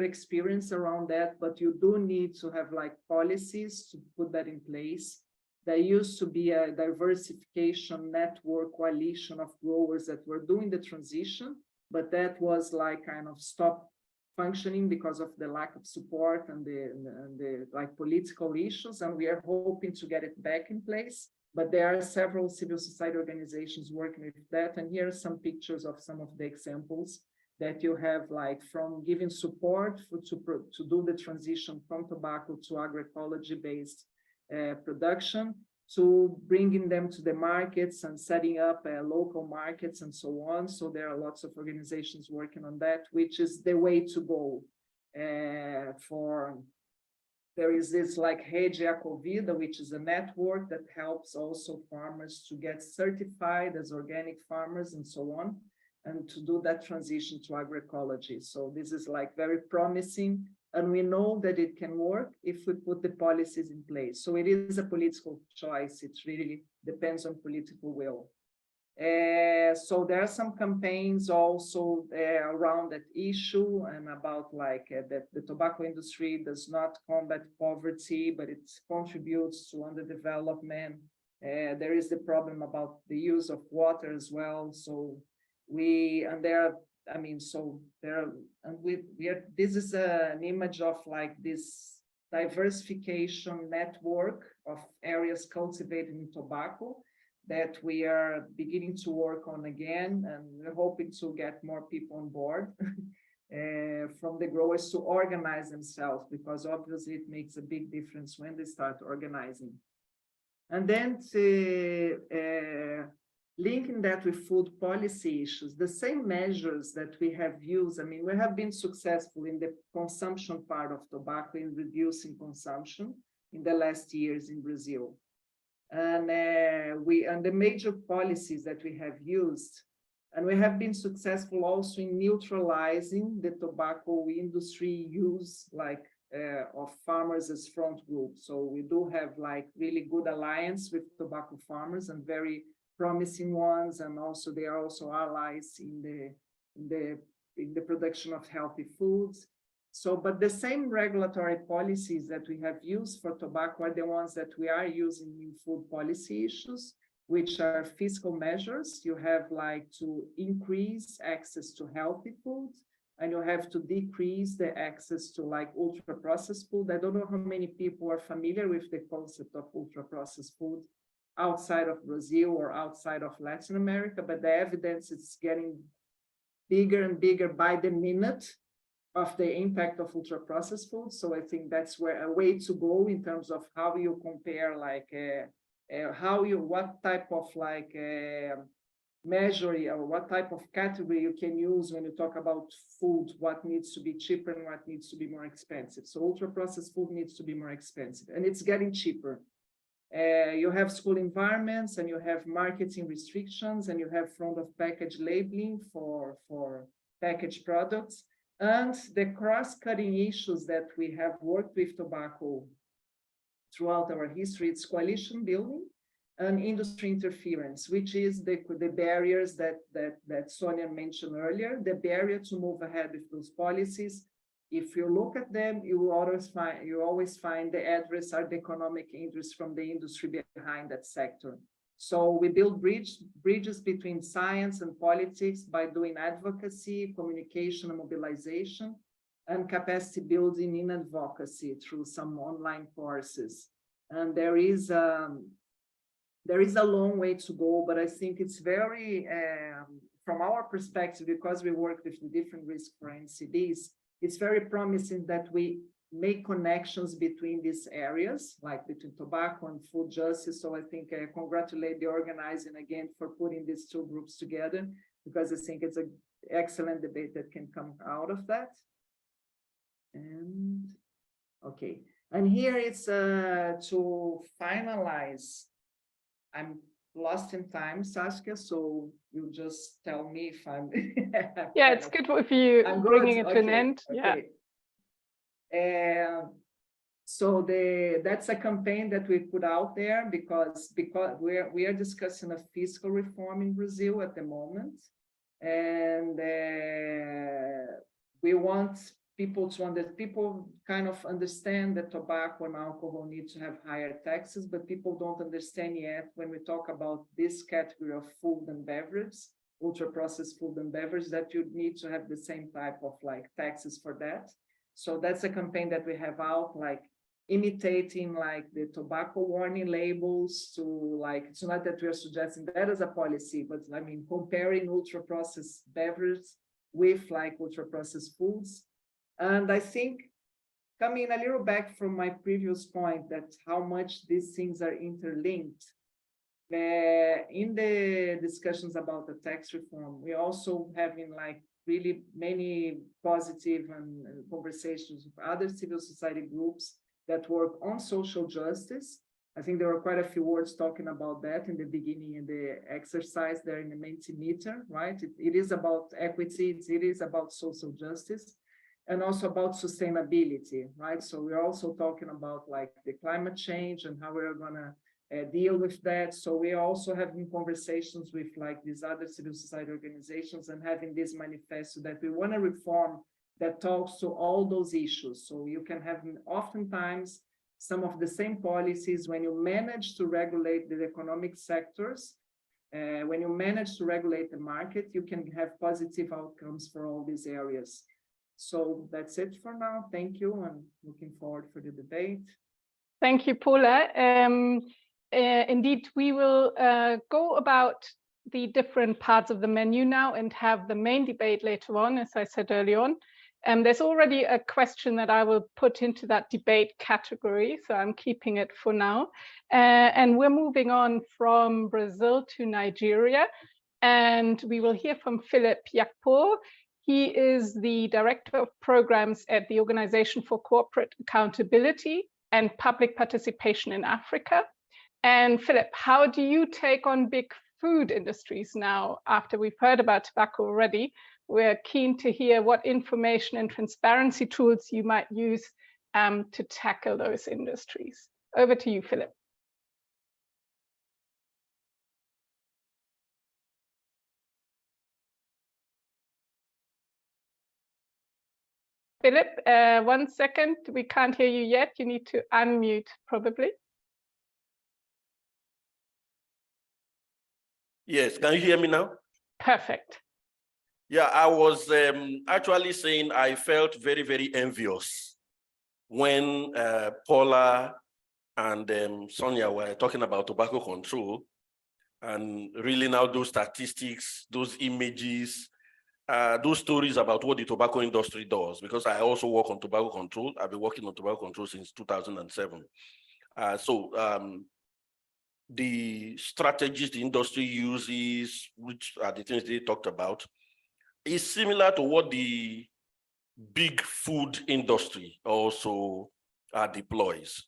experience around that, but you do need to have like policies to put that in place. There used to be a diversification network coalition of growers that were doing the transition, but that was like kind of stopped functioning because of the lack of support and the like political issues, and we are hoping to get it back in place. But there are several civil society organizations working with that, and here are some pictures of some of the examples that you have, like from giving support to do the transition from tobacco to agroecology-based production, to bringing them to the markets and setting up local markets and so on. So there are lots of organizations working on that, which is the way to go. There is this like Rede Ecovida, which is a network that helps also farmers to get certified as organic farmers and so on, and to do that transition to agroecology. So this is like very promising, and we know that it can work if we put the policies in place. So it is a political choice. It really depends on political will. So there are some campaigns also around that issue, and about like that the tobacco industry does not combat poverty, but it contributes to underdevelopment. There is the problem about the use of water as well. So this is an image of like this diversification network of areas cultivated in tobacco that we are beginning to work on again, and we're hoping to get more people on board from the growers to organize themselves, because obviously it makes a big difference when they start organizing. And then linking that with food policy issues, the same measures that we have used, I mean, we have been successful in the consumption part of tobacco in reducing consumption in the last years in Brazil. And the major policies that we have used, and we have been successful also in neutralizing the tobacco industry use of farmers as front group. So we do have like really good alliance with tobacco farmers, and very promising ones, and also they are also allies in the production of healthy foods. So, but the same regulatory policies that we have used for tobacco are the ones that we are using in food policy issues, which are fiscal measures. You have like to increase access to healthy food, and you have to decrease the access to like ultra-processed food. I don't know how many people are familiar with the concept of ultra-processed food. outside of Brazil or outside of Latin America, but the evidence is getting bigger and bigger by the minute of the impact of ultra-processed foods. So I think that's where a way to go in terms of how you compare, like what type of like measure or what type of category you can use when you talk about food, what needs to be cheaper and what needs to be more expensive. So ultra-processed food needs to be more expensive, and it's getting cheaper. You have school environments, and you have marketing restrictions, and you have front of package labeling for packaged products. And the cross-cutting issues that we have worked with tobacco throughout our history, it's coalition building and industry interference, which is the barriers that Sonia mentioned earlier, the barrier to move ahead with those policies. If you look at them, you always find the address are the economic interests from the industry behind that sector. So we build bridges between science and politics by doing advocacy, communication, and mobilization, and capacity building in advocacy through some online courses. And there is a long way to go, but I think it's very, from our perspective, because we work with the different risks for NCDs, it's very promising that we make connections between these areas, like between tobacco and food justice. So I think I congratulate the organizing again for putting these two groups together, because I think it's an excellent debate that can come out of that. And okay, and here it's to finalize. I'm lost in time, Saskia, so you just tell me if I'm yeah, it's good if you bringing it to an end. Okay. Yeah. So that's a campaign that we put out there because we are discussing a fiscal reform in Brazil at the moment, and we want people kind of understand that tobacco and alcohol need to have higher taxes, but people don't understand yet when we talk about this category of food and beverage, ultra-processed food and beverage, that you need to have the same type of like taxes for that. So that's a campaign that we have out, like imitating like the tobacco warning labels to like, it's not that we are suggesting that as a policy, but I mean, comparing ultra-processed beverages with like ultra-processed foods. And I think coming a little back from my previous point that how much these things are interlinked, in the discussions about the tax reform, we also having like really many positive and conversations with other civil society groups that work on social justice. I think there were quite a few words talking about that in the beginning in the exercise there in the Mentimeter, right? It is about equity, it is about social justice, and also about sustainability, right? So we're also talking about like the climate change and how we're gonna deal with that. So we're also having conversations with like these other civil society organizations and having this manifesto that we want to reform that talks to all those issues. So you can have oftentimes some of the same policies when you manage to regulate the economic sectors, when you manage to regulate the market, you can have positive outcomes for all these areas. So that's it for now. Thank you, and looking forward for the debate. Thank you, Paula. Indeed, we will go about the different parts of the menu now and have the main debate later on, as I said early on. There's already a question that I will put into that debate category, so I'm keeping it for now. And we're moving on from Brazil to Nigeria, and we will hear from Philip Yakpo. He is the Director of Programs at the Organization for Corporate Accountability and Public Participation in Africa. And Philip, how do you take on big food industries now after we've heard about tobacco already? We're keen to hear what information and transparency tools you might use to tackle those industries. Over to you, Philip. Philip, 1 second, we can't hear you yet. You need to unmute probably. Yes, can you hear me now? Perfect. Yeah, I was actually saying I felt very, very envious when Paula and Sonia were talking about tobacco control, and really now those statistics, those images, those stories about what the tobacco industry does, because I also work on tobacco control. I've been working on tobacco control since 2007. The strategies the industry uses, which are the things they talked about, is similar to what the big food industry also deploys.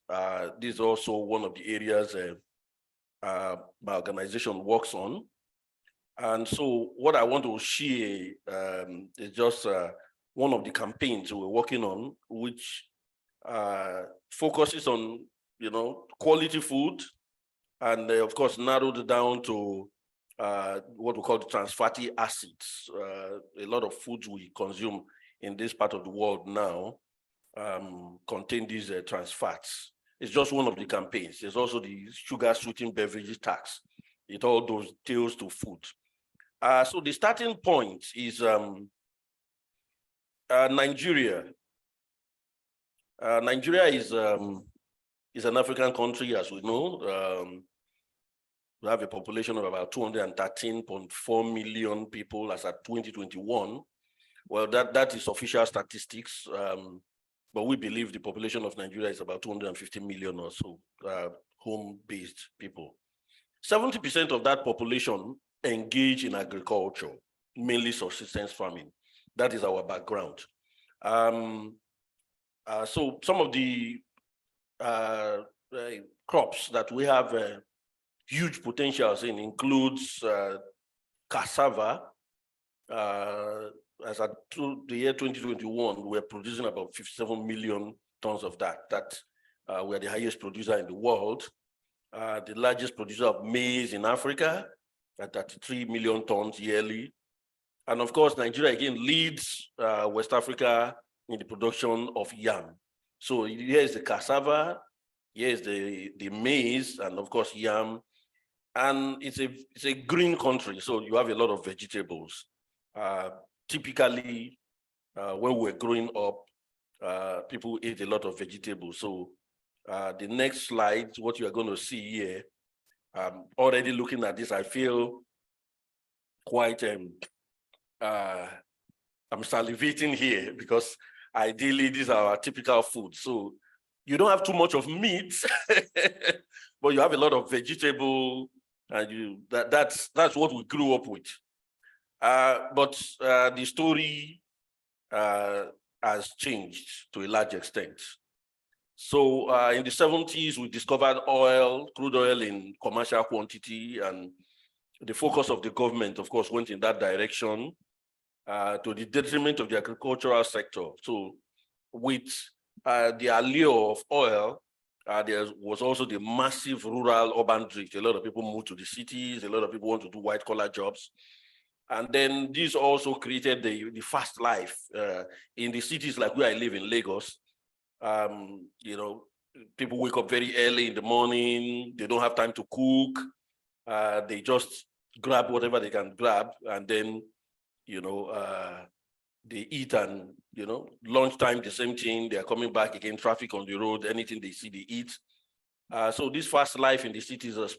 This is also one of the areas my organization works on. And so what I want to share is just one of the campaigns we're working on, which focuses on, quality food, and of course, narrowed down to what we call the trans fatty acids. A lot of foods we consume in this part of the world now contain these trans fats. It's just one of the campaigns. There's also the sugar sweetened beverages tax. It all those tails to food. So the starting point is Nigeria. Nigeria is an African country, as we know. We have a population of about 213.4 million people as at 2021. Well, that is official statistics, but we believe the population of Nigeria is about 250 million or so, home-based people. 70% of that population engage in agriculture, mainly subsistence farming. That is our background. So some of the crops that we have huge potentials in includes cassava. As at the year 2021, we're producing about 57 million tons of that. We're the highest producer in the world. The largest producer of maize in Africa at 33 million tons yearly. And of course, Nigeria again leads West Africa in the production of yam. So here's the cassava, here's the maize, and of course yam. And it's a green country, so you have a lot of vegetables. Typically, when we're growing up, people eat a lot of vegetables. So the next slide, what you are going to see here, already looking at this, I feel quite, I'm salivating here because ideally these are our typical food. So you don't have too much of meat, but you have a lot of vegetable, and that's what we grew up with. But the story has changed to a large extent. So in the 70s, we discovered crude oil in commercial quantity, and the focus of the government, of course, went in that direction to the detriment of the agricultural sector. So with the allure of oil, there was also the massive rural urban drift. A lot of people moved to the cities, a lot of people want to do white collar jobs. And then this also created the fast life in the cities like where I live in Lagos. People wake up very early in the morning, they don't have time to cook, they just grab whatever they can grab, and then, they eat, and, lunchtime, the same thing, they're coming back again, traffic on the road, anything they see, they eat. So this fast life in the cities has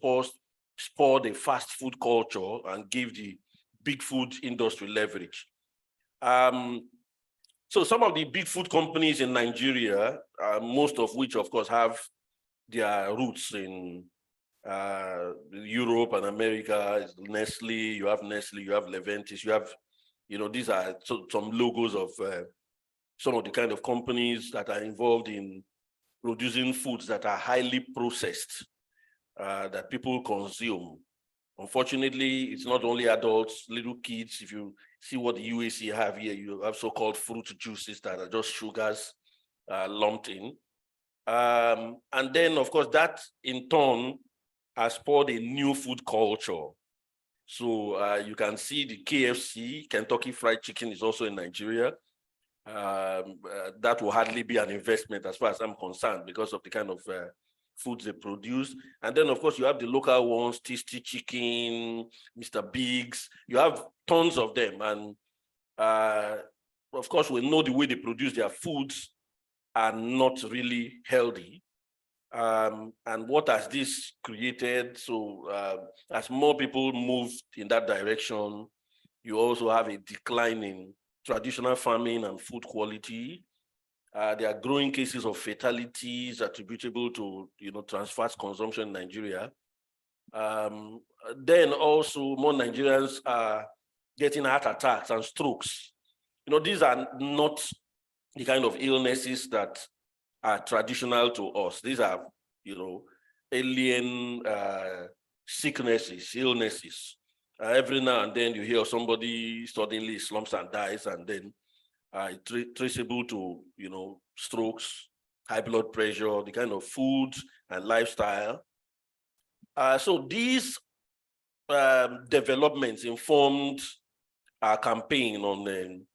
spurred a fast food culture and gave the big food industry leverage. So some of the big food companies in Nigeria, most of which, of course, have their roots in Europe and America, is Nestle, you have Leventis, you have, these are some logos of some of the kind of companies that are involved in producing foods that are highly processed, that people consume. Unfortunately, it's not only adults, little kids. If you see what the UAC have here, you have so-called fruit juices that are just sugars lumped in. And then, of course, that in turn has spurred a new food culture. So you can see the KFC, Kentucky Fried Chicken, is also in Nigeria. That will hardly be an investment as far as I'm concerned because of the kind of foods they produce. And then, of course, you have the local ones, Tasty Chicken, Mr. Biggs. You have tons of them. And of course, we know the way they produce their foods are not really healthy. And what has this created? So as more people move in that direction, you also have a decline in traditional farming and food quality. There are growing cases of fatalities attributable to trans fats consumption in Nigeria. Then also more Nigerians are getting heart attacks and strokes. These are not the kind of illnesses that are traditional to us. These are, alien sicknesses, illnesses. Every now and then you hear somebody suddenly slumps and dies, and then traceable to, strokes, high blood pressure, the kind of food and lifestyle. So these developments informed our campaign on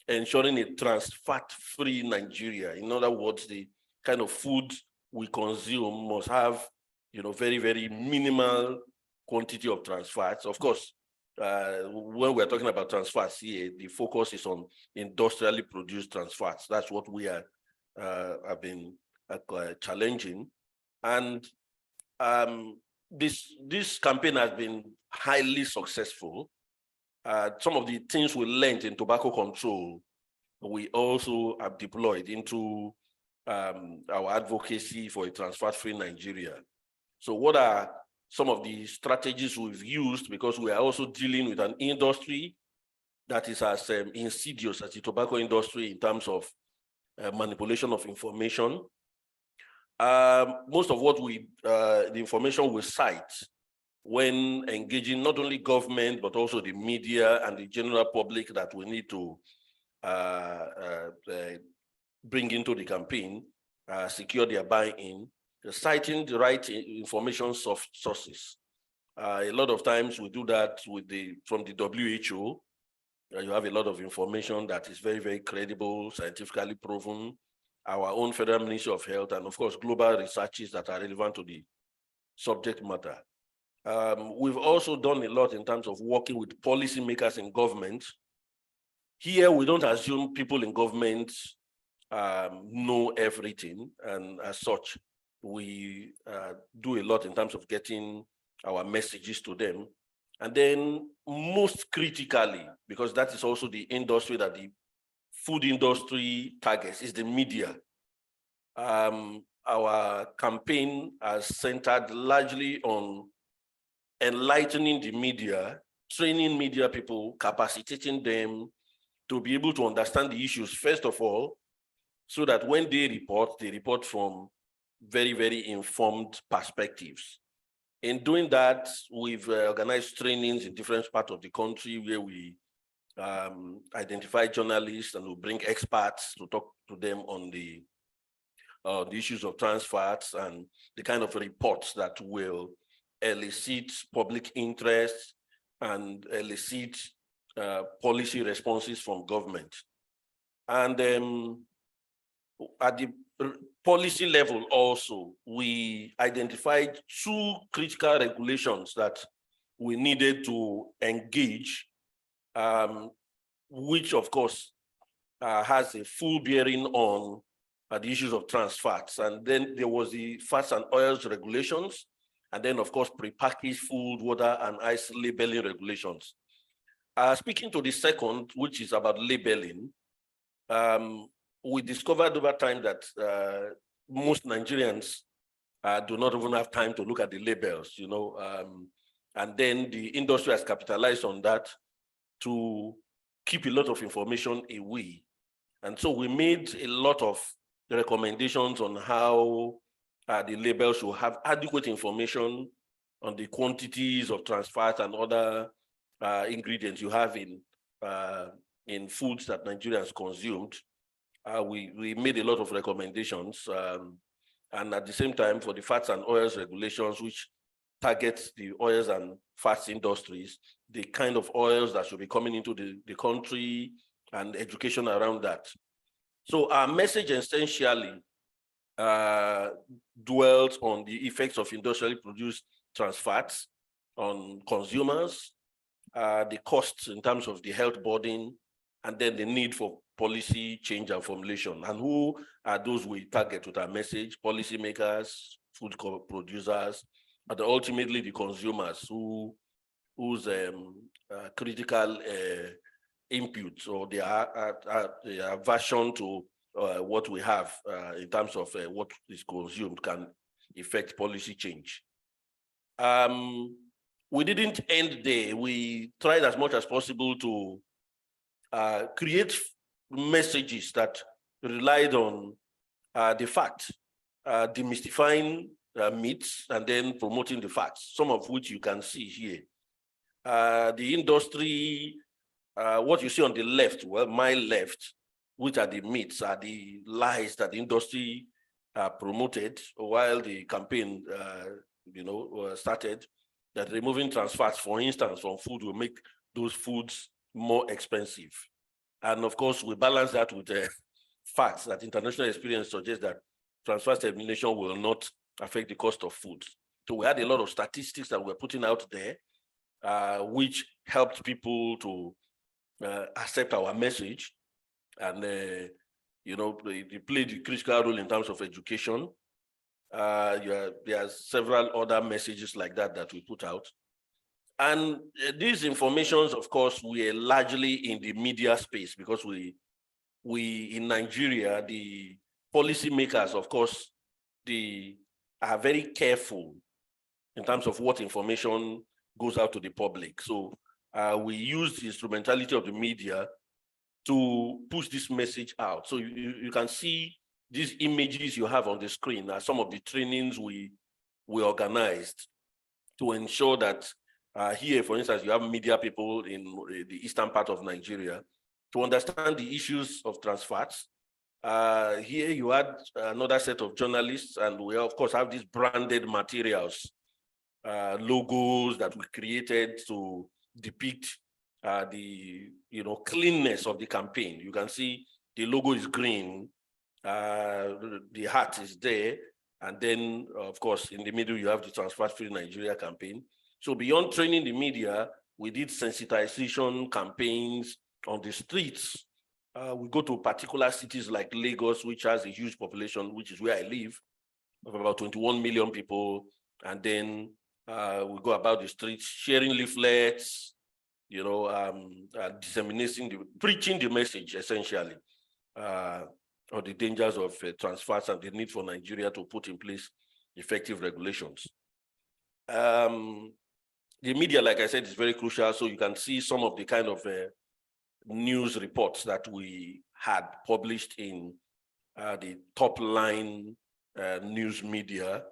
ensuring a trans-fat-free Nigeria. In other words, the kind of food we consume must have, very, very minimal quantity of trans fats. Of course, when we're talking about trans fats here, the focus is on industrially produced trans fats. That's what we have been challenging. And this campaign has been highly successful. Some of the things we learned in tobacco control, we also have deployed into our advocacy for a trans-fat-free Nigeria. So what are some of the strategies we've used? Because we are also dealing with an industry that is as insidious as the tobacco industry in terms of manipulation of information. Most of what the information we cite when engaging not only government, but also the media and the general public that we need to bring into the campaign, secure their buy-in, citing the right information sources. A lot of times we do that from the WHO. You have a lot of information that is very, very credible, scientifically proven, our own Federal Ministry of Health, and of course, global researches that are relevant to the subject matter. We've also done a lot in terms of working with policymakers in government. Here, we don't assume people in government know everything, and as such, we do a lot in terms of getting our messages to them. And then most critically, because that is also the industry that the food industry targets, is the media. Our campaign has centered largely on enlightening the media, training media people, capacitating them to be able to understand the issues, first of all, so that when they report from very, very informed perspectives. In doing that, we've organized trainings in different parts of the country where we identify journalists and we bring experts to talk to them on the issues of trans fats and the kind of reports that will elicit public interest and elicit policy responses from government. And at the policy level also, we identified 2 critical regulations that we needed to engage, which of course has a full bearing on the issues of trans fats. And then there was the fats and oils regulations, and then of course prepackaged food, water, and ice labeling regulations. Speaking to the second, which is about labeling, we discovered over time that most Nigerians do not even have time to look at the labels, and then the industry has capitalized on that to keep a lot of information away. And so we made a lot of recommendations on how the labels should have adequate information on the quantities of trans fat and other ingredients you have in foods that Nigerians consumed. We made a lot of recommendations, and at the same time, for the fats and oils regulations, which targets the oils and fats industries, the kind of oils that should be coming into the country and education around that. So our message essentially dwelt on the effects of industrially produced trans fats on consumers, the costs in terms of the health burden, and then the need for policy change and formulation. And who are those we target with our message? Policymakers, food producers, and ultimately the consumers whose critical inputs or their aversion to what we have in terms of what is consumed can affect policy change. We didn't end there. We tried as much as possible to create messages that relied on the fact, demystifying myths and then promoting the facts, some of which you can see here. The industry, what you see on the left, well, my left, which are the myths, are the lies that the industry promoted while the campaign started, that removing trans fats, for instance, from food will make those foods more expensive. And of course, we balance that with facts that international experience suggests that trans fat elimination will not affect the cost of food. So we had a lot of statistics that we're putting out there, which helped people to accept our message. And, they played a critical role in terms of education. There are several other messages like that that we put out. And these informations, of course, were largely in the media space because we in Nigeria, the policymakers, of course, they are very careful in terms of what information goes out to the public. So we use the instrumentality of the media to push this message out. So you can see these images you have on the screen are some of the trainings we organized to ensure that here, for instance, you have media people in the eastern part of Nigeria to understand the issues of trans fats. Here you had another set of journalists, and we of course have these branded materials, logos that we created to depict the cleanness of the campaign. You can see the logo is green, the hat is there, and then of course in the middle you have the Trans Fat Free Nigeria campaign. So beyond training the media, we did sensitization campaigns on the streets. We go to particular cities like Lagos, which has a huge population, which is where I live, of about 21 million people. And then we go about the streets, sharing leaflets, disseminating, preaching the message, essentially, of the dangers of trans fats and the need for Nigeria to put in place effective regulations. The media, like I said, is very crucial. So you can see some of the kind of news reports that we had published in the top line news media,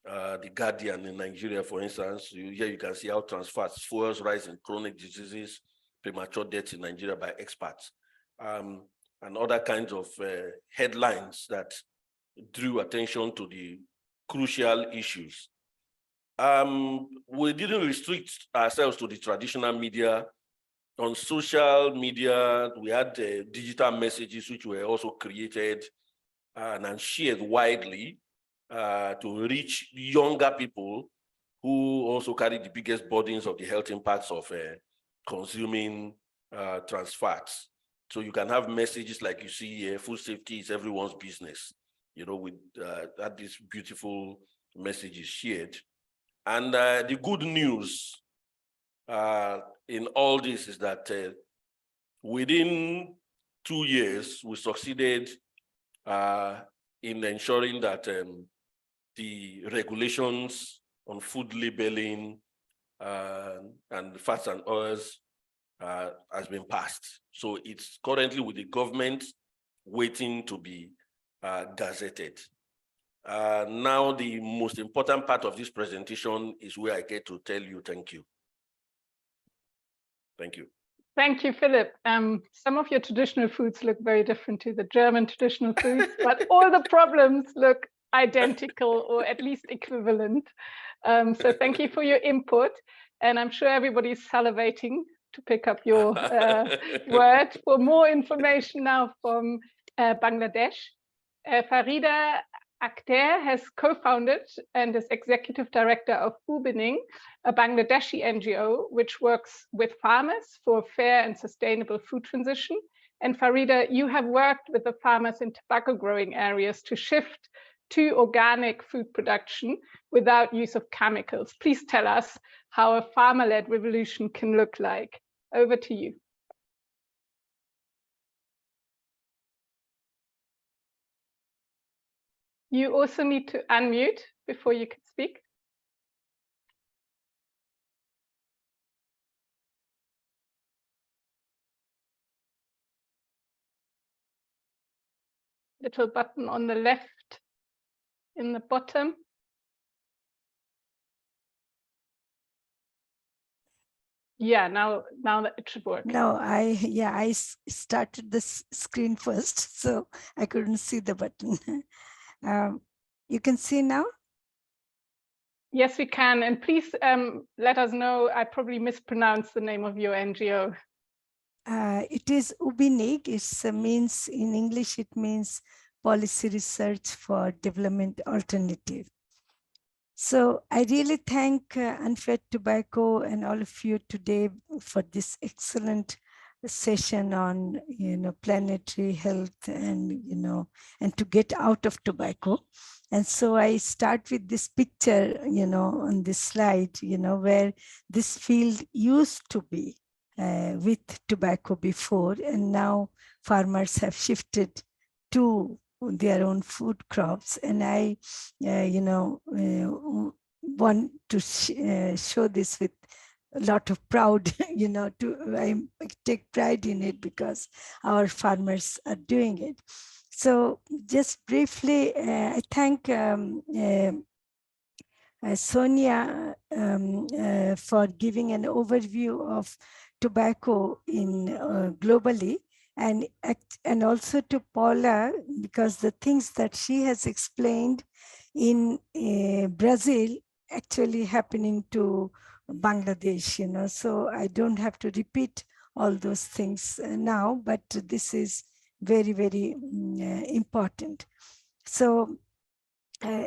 the Guardian in Nigeria, for instance. Here you can see how trans fats fuels rise in chronic diseases, premature deaths in Nigeria by experts, and other kinds of headlines that drew attention to the crucial issues. We didn't restrict ourselves to the traditional media. On social media, we had digital messages which were also created and shared widely to reach younger people who also carry the biggest burdens of the health impacts of consuming trans fats. So you can have messages like you see here, food safety is everyone's business, with that these beautiful messages shared. And the good news in all this is that within 2 years, we succeeded in ensuring that the regulations on food labeling and fats and oils has been passed. So it's currently with the government waiting to be gazetted. Now, the most important part of this presentation is where I get to tell you thank you. Thank you. Thank you, Philip. Some of your traditional foods look very different to the German traditional foods, but all the problems look identical or at least equivalent. So thank you for your input. And I'm sure everybody's salivating to pick up your word. For more information now from Bangladesh, Farida Akhter has co-founded and is executive director of Ubening, a Bangladeshi NGO, which works with farmers for fair and sustainable food transition. And Farida, you have worked with the farmers in tobacco growing areas to shift to organic food production without use of chemicals. Please tell us how a farmer-led revolution can look like. Over to you. You also need to unmute before you can speak. Little button on the left in the bottom. Yeah, now that it should work. No, I started this screen first, so I couldn't see the button. You can see now? Yes, we can. And please let us know, I probably mispronounced the name of your NGO. It is UBINIG. It means, in English, it means Policy Research for Development Alternative. So I really thank Unfairtobacco and all of you today for this excellent session on, planetary health and, and to get out of tobacco. And so I start with this picture, on this slide, where this field used to be with tobacco before, and now farmers have shifted to their own food crops. And I, want to show this with a lot of pride, I take pride in it because our farmers are doing it. So just briefly, I thank Sonia for giving an overview of tobacco in globally, and also to Paula, because the things that she has explained in Brazil actually happening to Bangladesh, so I don't have to repeat all those things now, but this is very, very important. So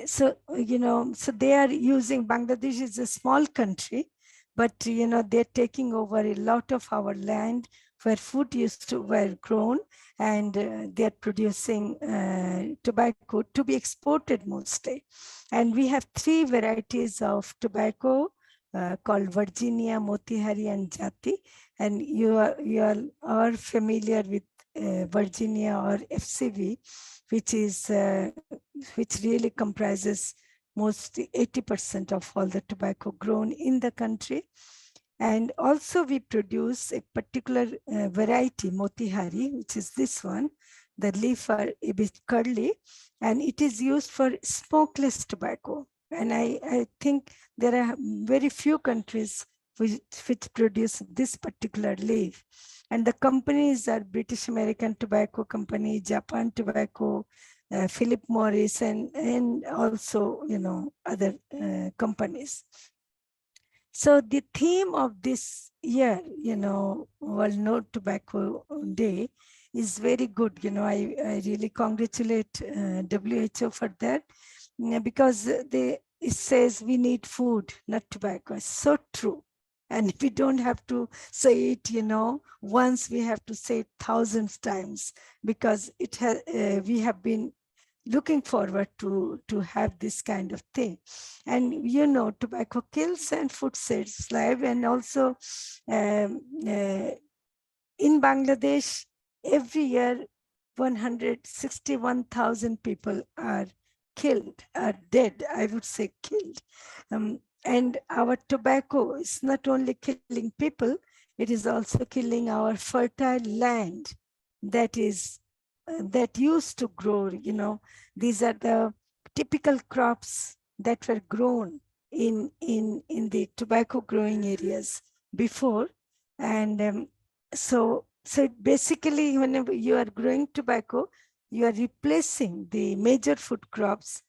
so they are using, Bangladesh is a small country, but they're taking over a lot of our land where food used to were grown, and they're producing tobacco to be exported mostly. And we have 3 varieties of tobacco called Virginia, Motihari, and Jati. And you are familiar with Virginia or FCV, which really comprises mostly 80% of all the tobacco grown in the country. And also we produce a particular variety, Motihari, which is this one. The leaf are a bit curly, and it is used for smokeless tobacco. And I think there are very few countries which produce this particular leaf. And the companies are British American Tobacco Company, Japan Tobacco, Philip Morris, and also, other companies. So the theme of this year, World No Tobacco Day is very good. I really congratulate WHO for that, because it says we need food, not tobacco. It's so true. And we don't have to say it, once, we have to say it thousands times, because we have been looking forward to have this kind of thing. And tobacco kills and food saves life. And also in Bangladesh, every year 161,000 people are killed, are dead, I would say killed. And our tobacco is not only killing people, it is also killing our fertile land that used to grow. These are the typical crops that were grown in the tobacco growing areas before. And so basically, whenever you are growing tobacco, you are replacing the major food crops.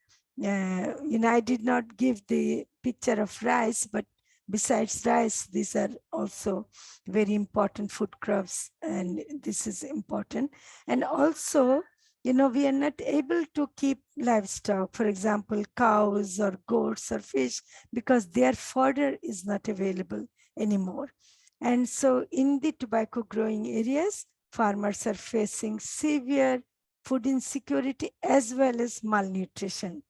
I did not give the picture of rice, but besides rice, these are also very important food crops, and this is important. And also, we are not able to keep livestock, for example, cows or goats or fish, because their fodder is not available anymore. And so in the tobacco growing areas, farmers are facing severe food insecurity, as well as malnutrition.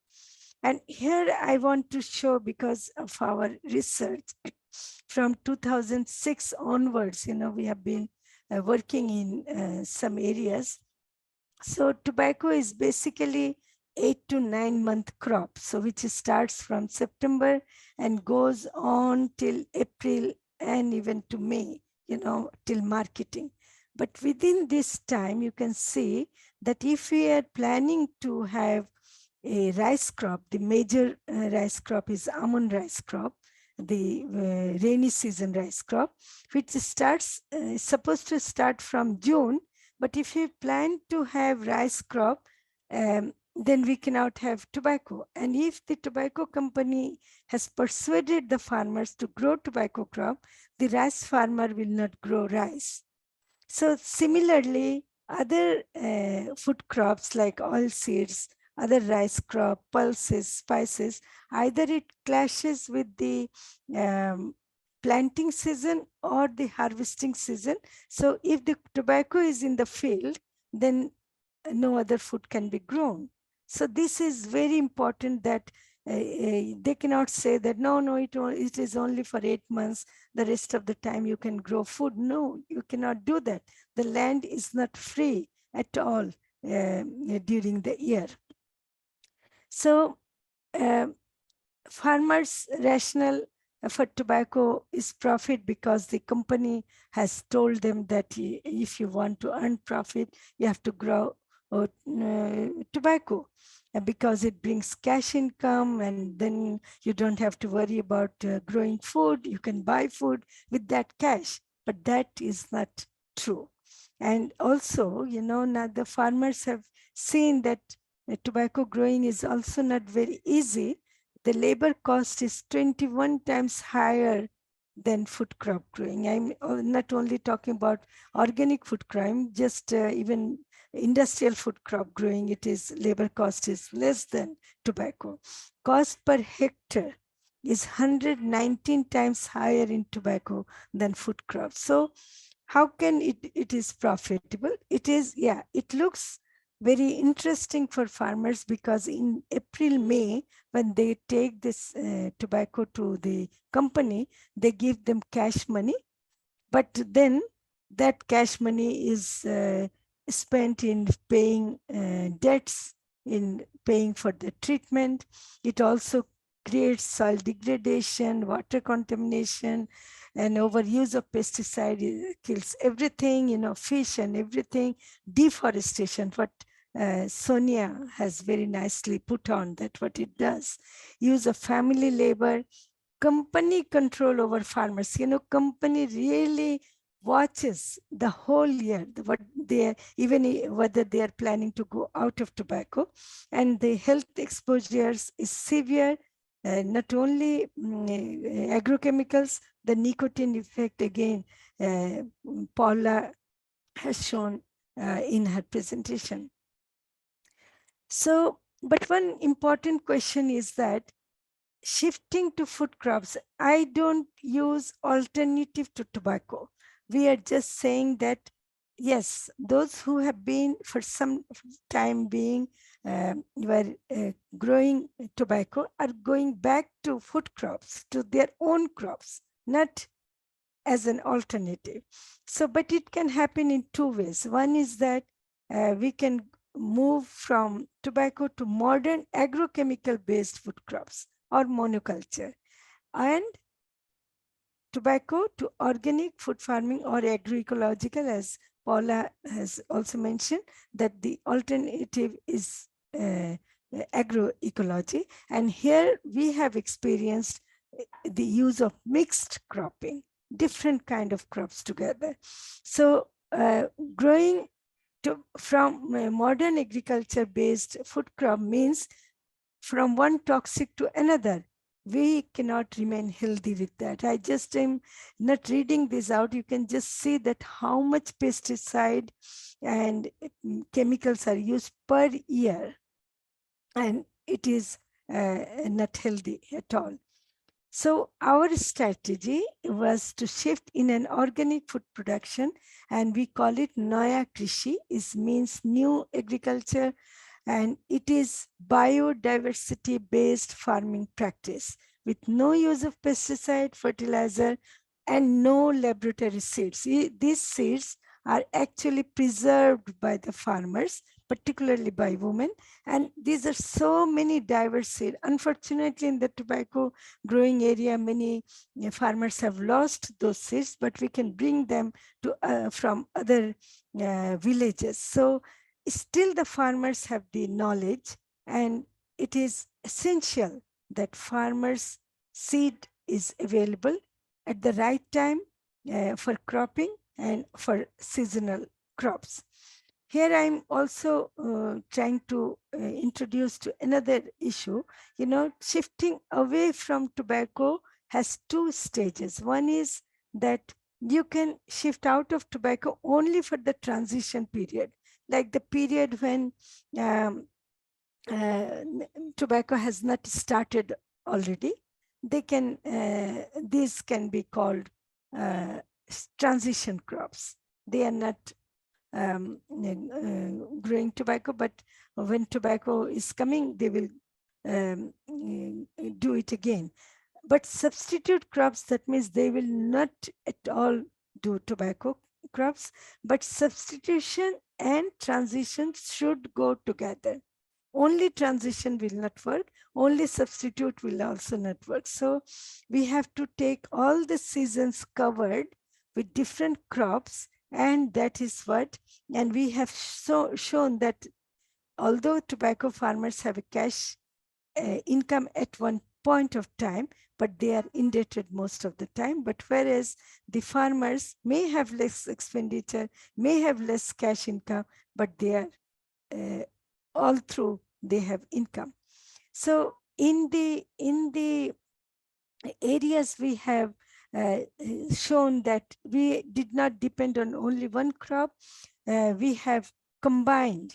And here I want to show, because of our research from 2006 onwards, we have been working in some areas. So tobacco is basically 8 to 9 month crop, so which starts from September and goes on till April and even to May, till marketing. But within this time, you can see that if we are planning to have a rice crop, the major rice crop is almond rice crop, the rainy season rice crop, which starts supposed to start from June. But if you plan to have rice crop, then we cannot have tobacco. And if the tobacco company has persuaded the farmers to grow tobacco crop, the rice farmer will not grow rice. So similarly, other food crops like oilseeds, other rice crop, pulses, spices, either it clashes with the planting season or the harvesting season. So if the tobacco is in the field, then no other food can be grown. So this is very important, that they cannot say that, no, it is only for 8 months. The rest of the time you can grow food. No, you cannot do that. The land is not free at all during the year. So farmers' rationale for tobacco is profit, because the company has told them that if you want to earn profit, you have to grow tobacco, because it brings cash income, and then you don't have to worry about growing food. You can buy food with that cash, but that is not true. And also, now the farmers have seen that tobacco growing is also not very easy. The labor cost is 21 times higher than food crop growing. I'm not only talking about organic food crop, just even industrial food crop growing, labor cost is less than tobacco. Cost per hectare is 119 times higher in tobacco than food crops. So how can it is profitable? It looks very interesting for farmers, because in April, May, when they take this tobacco to the company, they give them cash money. But then that cash money is spent in paying debts, in paying for the treatment. It also creates soil degradation, water contamination, and overuse of pesticide kills everything, fish and everything. Deforestation, what Sonia has very nicely put on, that what it does. Use of family labor, company control over farmers. Company really watches the whole year, even whether they are planning to go out of tobacco, and the health exposures is severe. Not only agrochemicals, the nicotine effect, again, Paula has shown in her presentation. So, but one important question is that shifting to food crops, I don't use alternative to tobacco. We are just saying that, yes, those who have been for some time being were growing tobacco are going back to food crops, to their own crops, not as an alternative. So, but it can happen in two ways. One is that we can move from tobacco to modern agrochemical-based food crops or monoculture, and tobacco to organic food farming or agroecological, as Paula has also mentioned, that the alternative is agroecology. And here we have experienced the use of mixed cropping, different kind of crops together. So growing from a modern agriculture-based food crop means from one toxic to another. We cannot remain healthy with that. I just am not reading this out. You can just see that how much pesticide and chemicals are used per year, and it is not healthy at all. So our strategy was to shift in an organic food production, and we call it Naya Krishi. It means new agriculture, and it is biodiversity-based farming practice with no use of pesticide, fertilizer, and no laboratory seeds. These seeds are actually preserved by the farmers, particularly by women. And these are so many diverse seeds. Unfortunately, in the tobacco growing area, many farmers have lost those seeds, but we can bring them to from other villages. So still the farmers have the knowledge, and it is essential that farmers' seed is available at the right time for cropping and for seasonal crops. Here I'm also trying to introduce to another issue. You know, shifting away from tobacco has two stages. One is that you can shift out of tobacco only for the transition period, like the period when tobacco has not started already. They can, these can be called transition crops. They are not growing tobacco, but when tobacco is coming, they will do it again. But substitute crops, that means they will not at all do tobacco crops, but substitution and transition should go together. Only transition will not work, only substitute will also not work. So we have to take all the seasons covered with different crops, and that is what, and we have shown that although tobacco farmers have a cash income at one point of time, but they are indebted most of the time. But whereas the farmers may have less expenditure, may have less cash income, but they are all through they have income. So in the areas we have shown that we did not depend on only one crop, we have combined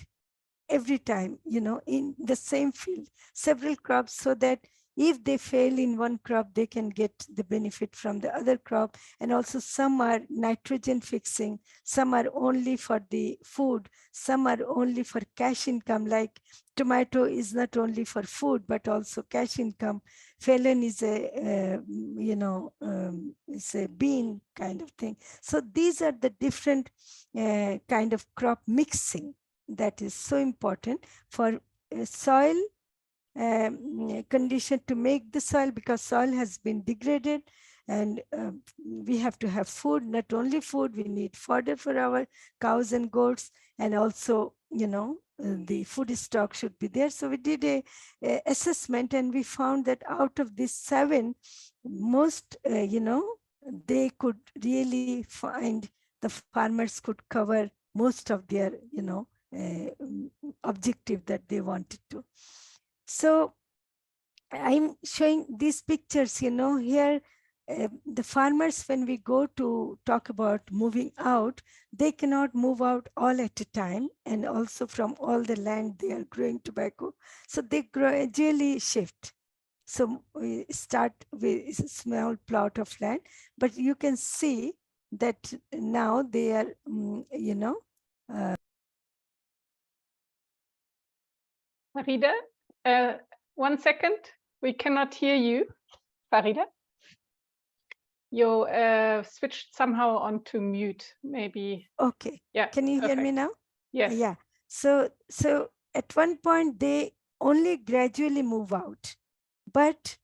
every time, you know, in the same field, several crops, so that if they fail in one crop, they can get the benefit from the other crop. And also some are nitrogen fixing, some are only for the food, some are only for cash income, like tomato is not only for food, but also cash income. Felon is a, you know, it's a bean kind of thing. So these are the different kind of crop mixing that is so important for soil condition, to make the soil, because soil has been degraded, and we have to have food. Not only food, we need fodder for our cows and goats, and also, you know, the food stock should be there. So we did a assessment, and we found that out of these 7, most, you know, they could really find, the farmers could cover most of their, you know, objective that they wanted to. So I'm showing these pictures, you know, here the farmers, when we go to talk about moving out, they cannot move out all at a time, and also from all the land they are growing tobacco. So they gradually shift. So we start with a small plot of land, but you can see that now they are, you know. Farida, 1 second. We cannot hear you, Farida. You switched somehow onto mute, maybe. Okay. Yeah. Can you hear me now? Yes. Yeah. So at one point they only gradually move out, but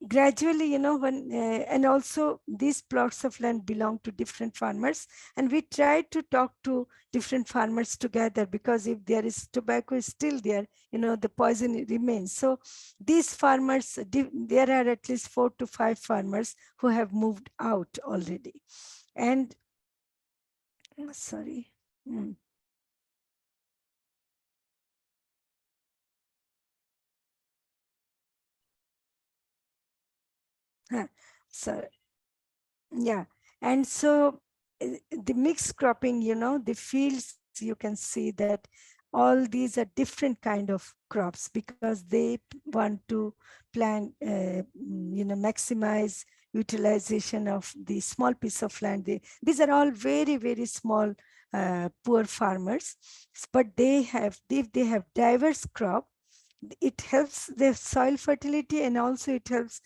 gradually, you know, when and also these plots of land belong to different farmers, and we try to talk to different farmers together, because if there is tobacco is still there, you know, the poison remains. So these farmers, there are at least 4 to 5 farmers who have moved out already. And sorry. So yeah, and so the mixed cropping, you know, the fields, you can see that all these are different kind of crops because they want to plant, maximize utilization of the small piece of land. These are all very, very small, poor farmers, but if they have diverse crop, it helps their soil fertility and also it helps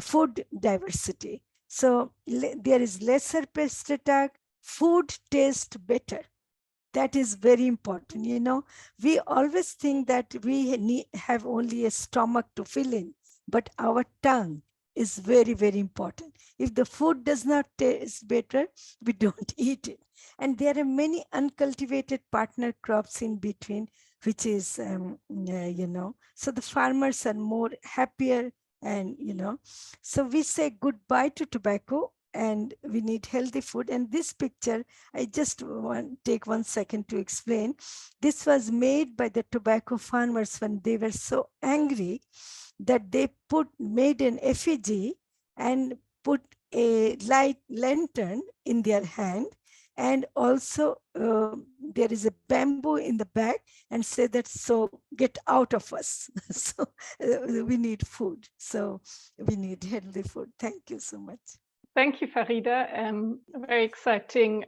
food diversity. So there is lesser pest attack, food tastes better. That is very important. We always think that we have only a stomach to fill in, but our tongue is very, very important. If the food does not taste better, we don't eat it. And there are many uncultivated partner crops in between, which is, so the farmers are more happier and, so we say goodbye to tobacco and we need healthy food. And this picture, I just want to take 1 second to explain. This was made by the tobacco farmers when they were so angry that they made an effigy and put a light lantern in their hand. And also there is a bamboo in the back and say that, so get out of us. So we need food. So we need healthy food. Thank you so much. Thank you, Farida. A very exciting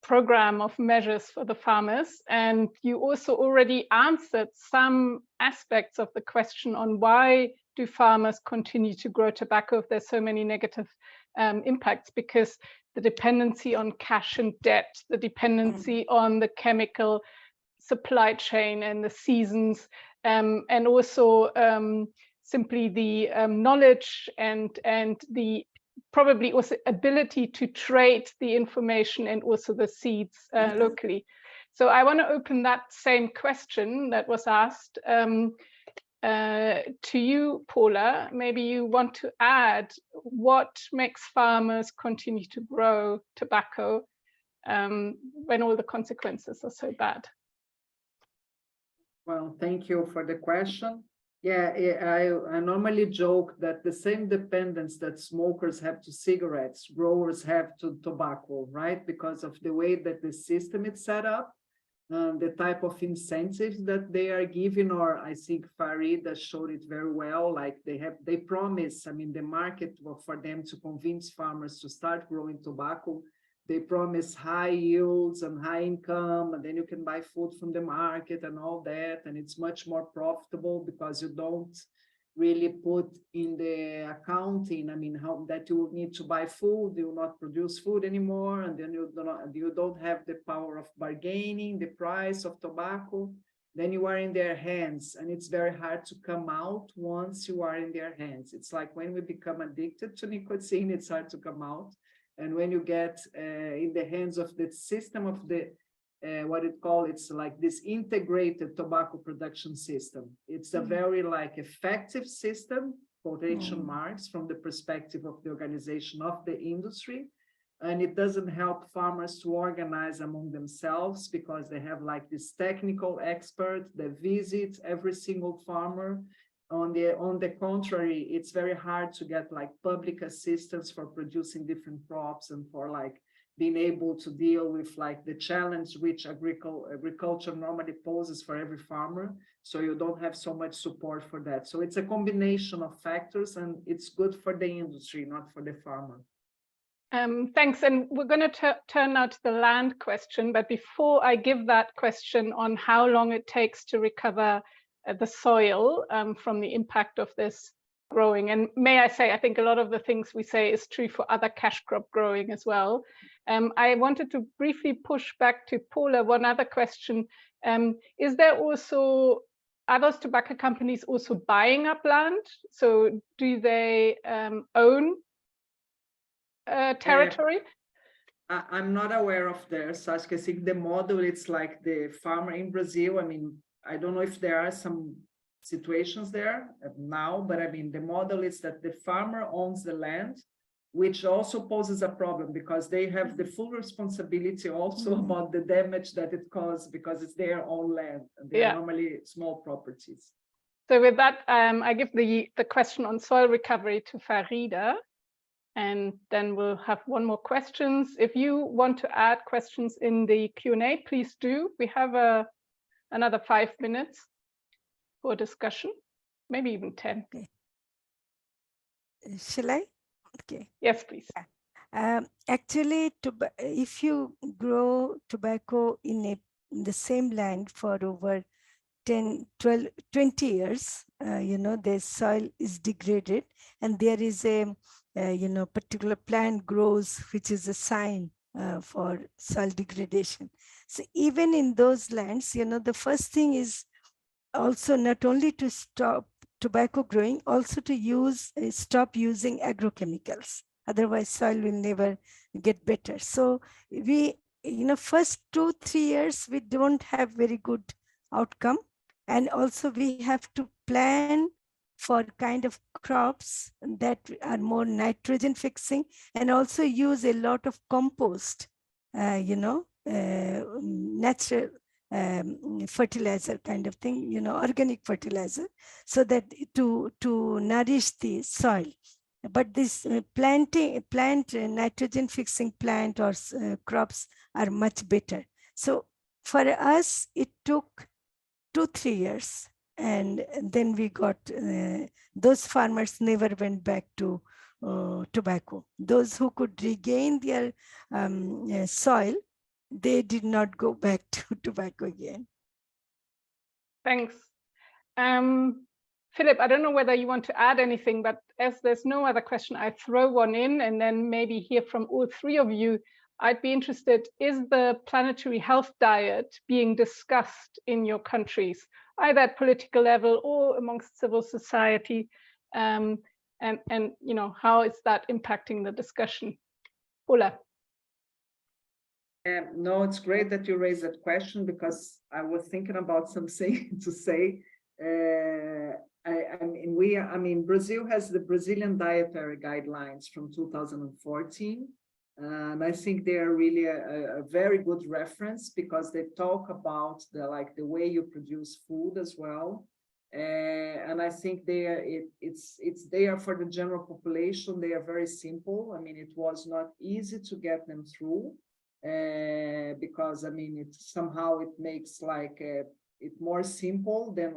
program of measures for the farmers. And you also already answered some aspects of the question on why do farmers continue to grow tobacco if there's so many negative impacts, because the dependency on cash and debt, the dependency on the chemical supply chain and the seasons, and also simply the knowledge and the probably also ability to trade the information and also the seeds locally. So I want to open that same question that was asked to you, Paula. Maybe you want to add what makes farmers continue to grow tobacco when all the consequences are so bad. Well, thank you for the question. Yeah, I normally joke that the same dependence that smokers have to cigarettes, growers have to tobacco, right? Because of the way that the system is set up, the type of incentives that they are given, or I think Farida showed it very well, like they promise, I mean, the market for them to convince farmers to start growing tobacco, they promise high yields and high income, and then you can buy food from the market and all that, and it's much more profitable because you don't really put in the accounting, I mean, how that you need to buy food, you will not produce food anymore, and then you don't have the power of bargaining the price of tobacco, then you are in their hands, and it's very hard to come out once you are in their hands. It's like when we become addicted to nicotine, it's hard to come out. And when you get in the hands of the system of the, it's like this integrated tobacco production system. It's a very effective system, quotation marks, from the perspective of the organization of the industry. And it doesn't help farmers to organize among themselves because they have this technical expert that visits every single farmer. On the contrary, it's very hard to get public assistance for producing different crops and for being able to deal with the challenge which agriculture normally poses for every farmer. So you don't have so much support for that. So it's a combination of factors, and it's good for the industry, not for the farmer. Thanks. And we're going to turn now to the land question. But before I give that question on how long it takes to recover the soil from the impact of this growing. And may I say, I think a lot of the things we say is true for other cash crop growing as well. I wanted to briefly push back to Paula one other question. Is there also, are those tobacco companies also buying up land? So do they own territory? I'm not aware of theirs, Saskia. I think the model, it's like the farmer in Brazil. I mean, I don't know if there are some situations there now, but I mean, the model is that the farmer owns the land, which also poses a problem because they have the full responsibility also about the damage that it caused because it's their own land. And they're normally small properties. So with that, I give the question on soil recovery to Farida, and then we'll have one more questions. If you want to add questions in the Q&A, please do. We have a another 5 minutes for discussion, maybe even 10. Okay. Shall I? Okay. Yes, please. Actually, if you grow tobacco in the same land for over 10, 12, 20 years, the soil is degraded, and there is a, particular plant grows, which is a sign for soil degradation. So even in those lands, the first thing is also not only to stop tobacco growing, also to stop using agrochemicals. Otherwise, soil will never get better. So we, first 2-3 years, we don't have very good outcome. And also we have to plan for kind of crops that are more nitrogen fixing, and also use a lot of compost, natural fertilizer kind of thing, organic fertilizer, so that to nourish the soil. But this plant nitrogen fixing plant or crops are much better. So for us, it took 2-3 years, and then we got those farmers never went back to tobacco. Those who could regain their soil, they did not go back to tobacco again. Thanks. Philip, I don't know whether you want to add anything, but as there's no other question, I throw one in and then maybe hear from all three of you. I'd be interested, is the Planetary Health Diet being discussed in your countries, either at political level or amongst civil society? And how is that impacting the discussion? Ola. No, it's great that you raised that question, because I was thinking about something to say. Brazil has the Brazilian dietary guidelines from 2014. And I think they are really a very good reference, because they talk about the way you produce food as well. And I think they are for the general population. They are very simple. I mean, it was not easy to get them through, because it makes it more simple than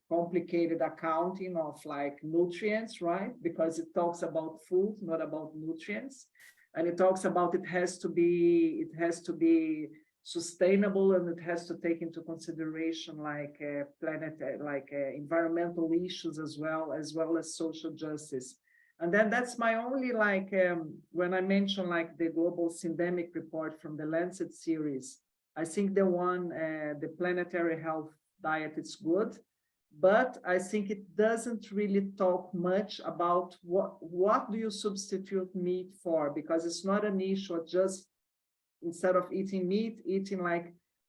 complicated accounting of nutrients, right? Because it talks about food, not about nutrients. And it talks about it has to be sustainable, and it has to take into consideration environmental issues as well as social justice. And then that's my only when I mention the global syndemic report from the Lancet series, I think the Planetary Health Diet is good, but I think it doesn't really talk much about what do you substitute meat for, because it's not an issue of just, instead of eating meat, eating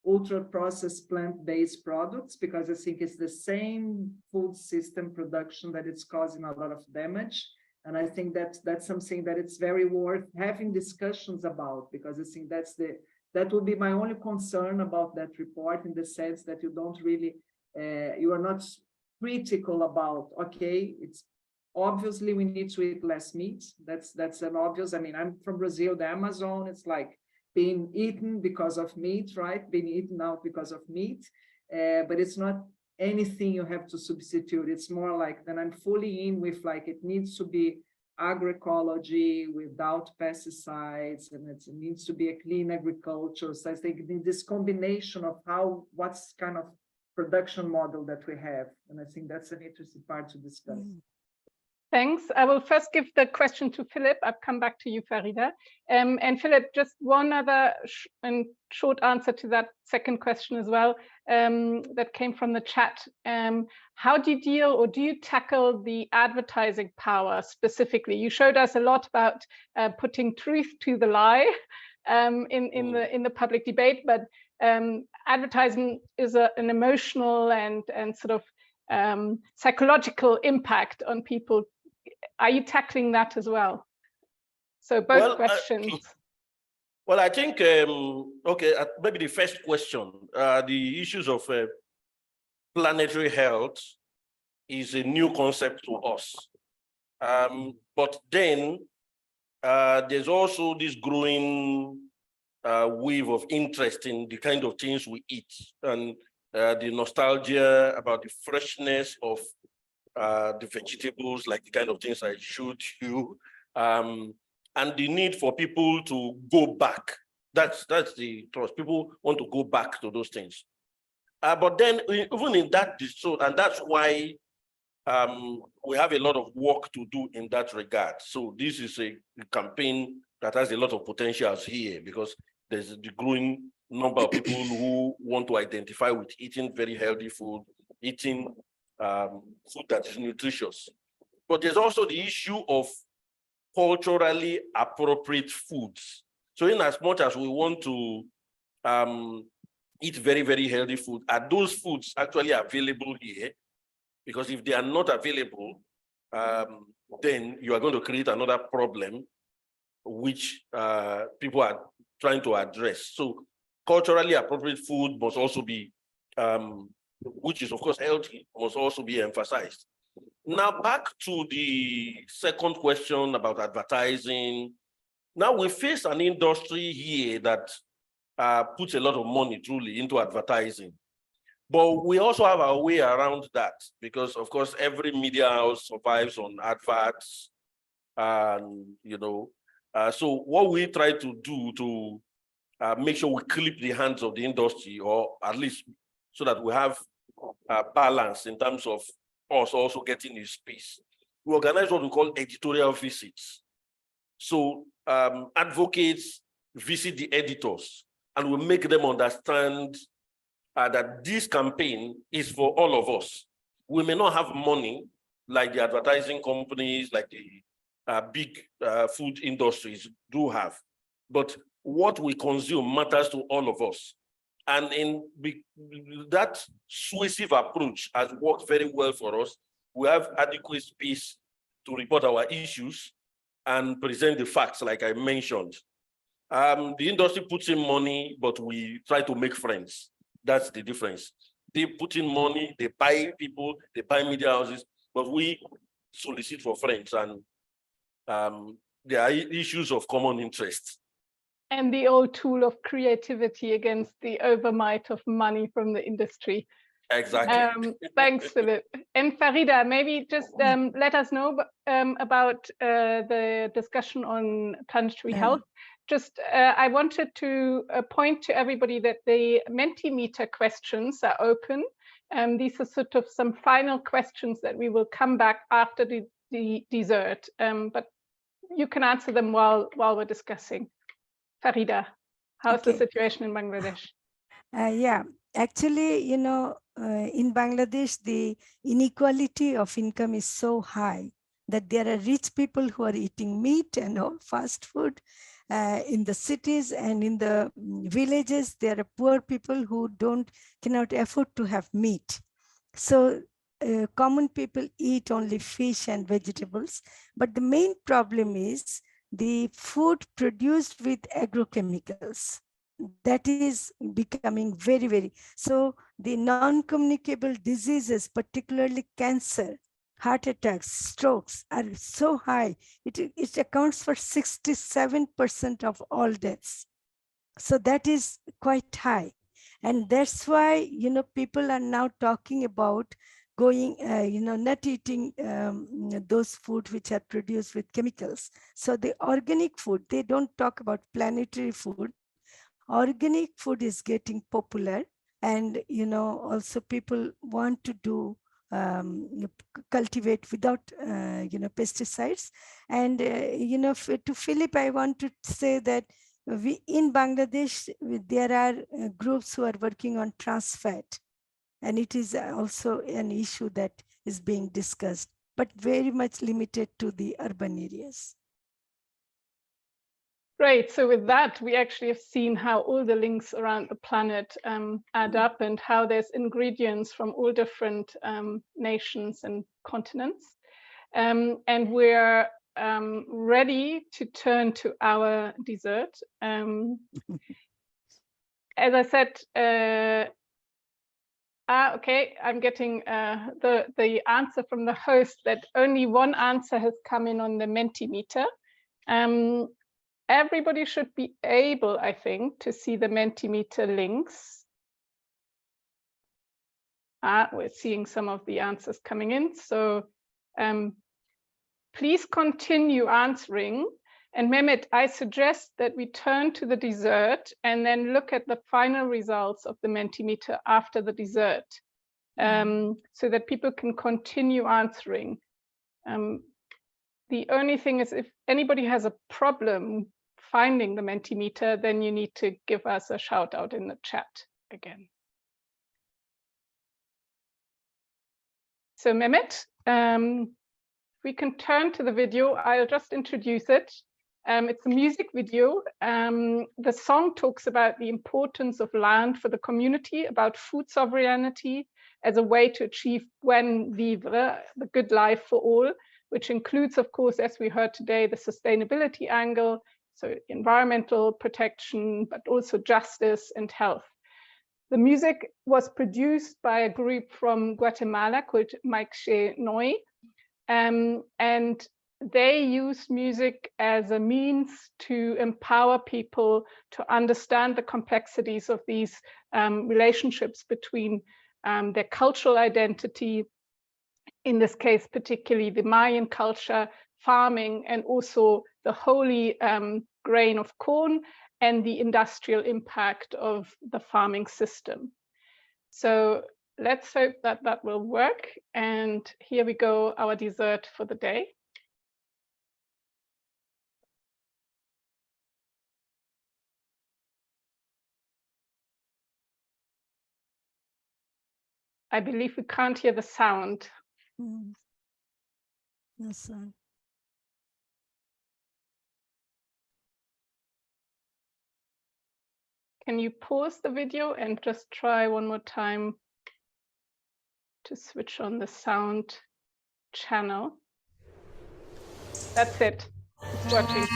ultra-processed plant-based products, because I think it's the same food system production that it's causing a lot of damage. And I think that's something that it's very worth having discussions about, because I think that would be my only concern about that report, in the sense that you don't really, you are not critical about, okay, it's obviously we need to eat less meat. That's an obvious. I'm from Brazil, the Amazon, it's being eaten because of meat, right? Being eaten out because of meat, but it's not anything you have to substitute. It's more then I'm fully in with it needs to be agroecology without pesticides, and it needs to be a clean agriculture. So I think this combination of what's kind of production model that we have, and I think that's an interesting part to discuss. Thanks. I will first give the question to Philip. I'll come back to you, Farida. And Philip, just one other short answer to that second question as well, that came from the chat. How do you deal, or do you tackle the advertising power specifically? You showed us a lot about putting truth to the lie in the public debate, but advertising is an emotional and sort of psychological impact on people. Are you tackling that as well? So both questions. Well, I think, maybe the first question, the issues of planetary health is a new concept to us. But then there's also this growing wave of interest in the kind of things we eat, and the nostalgia about the freshness of the vegetables, like the kind of things I showed you, and the need for people to go back. That's the trust. People want to go back to those things. But then even in that, so, and that's why we have a lot of work to do in that regard. So this is a campaign that has a lot of potentials here, because there's the growing number of people who want to identify with eating very healthy food, eating food that is nutritious. But there's also the issue of culturally appropriate foods. So in as much as we want to eat very, very healthy food, are those foods actually available here? Because if they are not available, then you are going to create another problem, which people are trying to address. So culturally appropriate food must also be, which is of course healthy, must also be emphasized. Now back to the second question about advertising. Now we face an industry here that puts a lot of money truly into advertising. But we also have our way around that, because of course every media house survives on adverts, and so what we try to do to make sure we clip the hands of the industry, or at least so that we have balance in terms of us also getting a space. We organize what we call editorial visits. So advocates visit the editors, and we make them understand that this campaign is for all of us. We may not have money like the advertising companies, like the big food industries do have, but what we consume matters to all of us. And in that suasive approach has worked very well for us. We have adequate space to report our issues and present the facts, like I mentioned. The industry puts in money, but we try to make friends. That's the difference. They put in money, they buy people, they buy media houses, but we solicit for friends, and there are issues of common interest. And the old tool of creativity against the overmight of money from the industry. Exactly. Thanks, Philip. And Farida, maybe just let us know about the discussion on planetary health. Just, I wanted to point to everybody that the Mentimeter questions are open. These are sort of some final questions that we will come back after the dessert, but you can answer them while we're discussing. Farida, how's the situation in Bangladesh? Yeah, actually, in Bangladesh, the inequality of income is so high that there are rich people who are eating meat and all fast food. In the cities and in the villages, there are poor people who cannot afford to have meat. So common people eat only fish and vegetables. But the main problem is the food produced with agrochemicals. That is becoming very, very, so the non-communicable diseases, particularly cancer, heart attacks, strokes are so high. It accounts for 67% of all deaths. So that is quite high. And that's why, people are now talking about going, not eating those food which are produced with chemicals. So the organic food, they don't talk about planetary food. Organic food is getting popular, and also people want to do cultivate without pesticides. And to Philip, I want to say that we in Bangladesh there are groups who are working on trans fat, and it is also an issue that is being discussed, but very much limited to the urban areas. Great. So with that, we actually have seen how all the links around the planet add up, and how there's ingredients from all different nations and continents. And we're ready to turn to our dessert. As I said, okay, I'm getting the answer from the host that only one answer has come in on the Mentimeter. everybody should be able, I think, to see the Mentimeter links. We're seeing some of the answers coming in. So please continue answering. And Mehmet, I suggest that we turn to the dessert and then look at the final results of the Mentimeter after the dessert, so that people can continue answering. The only thing is, if anybody has a problem finding the Mentimeter, then you need to give us a shout out in the chat again. So Mehmet, we can turn to the video. I'll just introduce it. It's a music video. The song talks about the importance of land for the community, about food sovereignty as a way to achieve buen vivre, the good life for all, which includes, of course, as we heard today, the sustainability angle, so environmental protection, but also justice and health. The music was produced by a group from Guatemala called Maiche Noi, and they use music as a means to empower people to understand the complexities of these relationships between their cultural identity, in this case, particularly the Mayan culture, farming, and also the holy grain of corn and the industrial impact of the farming system. So let's hope that that will work. And here we go, our dessert for the day. I believe we can't hear the sound. Yes, sir. Can you pause the video and just try one more time to switch on the sound channel? That's it. It's working.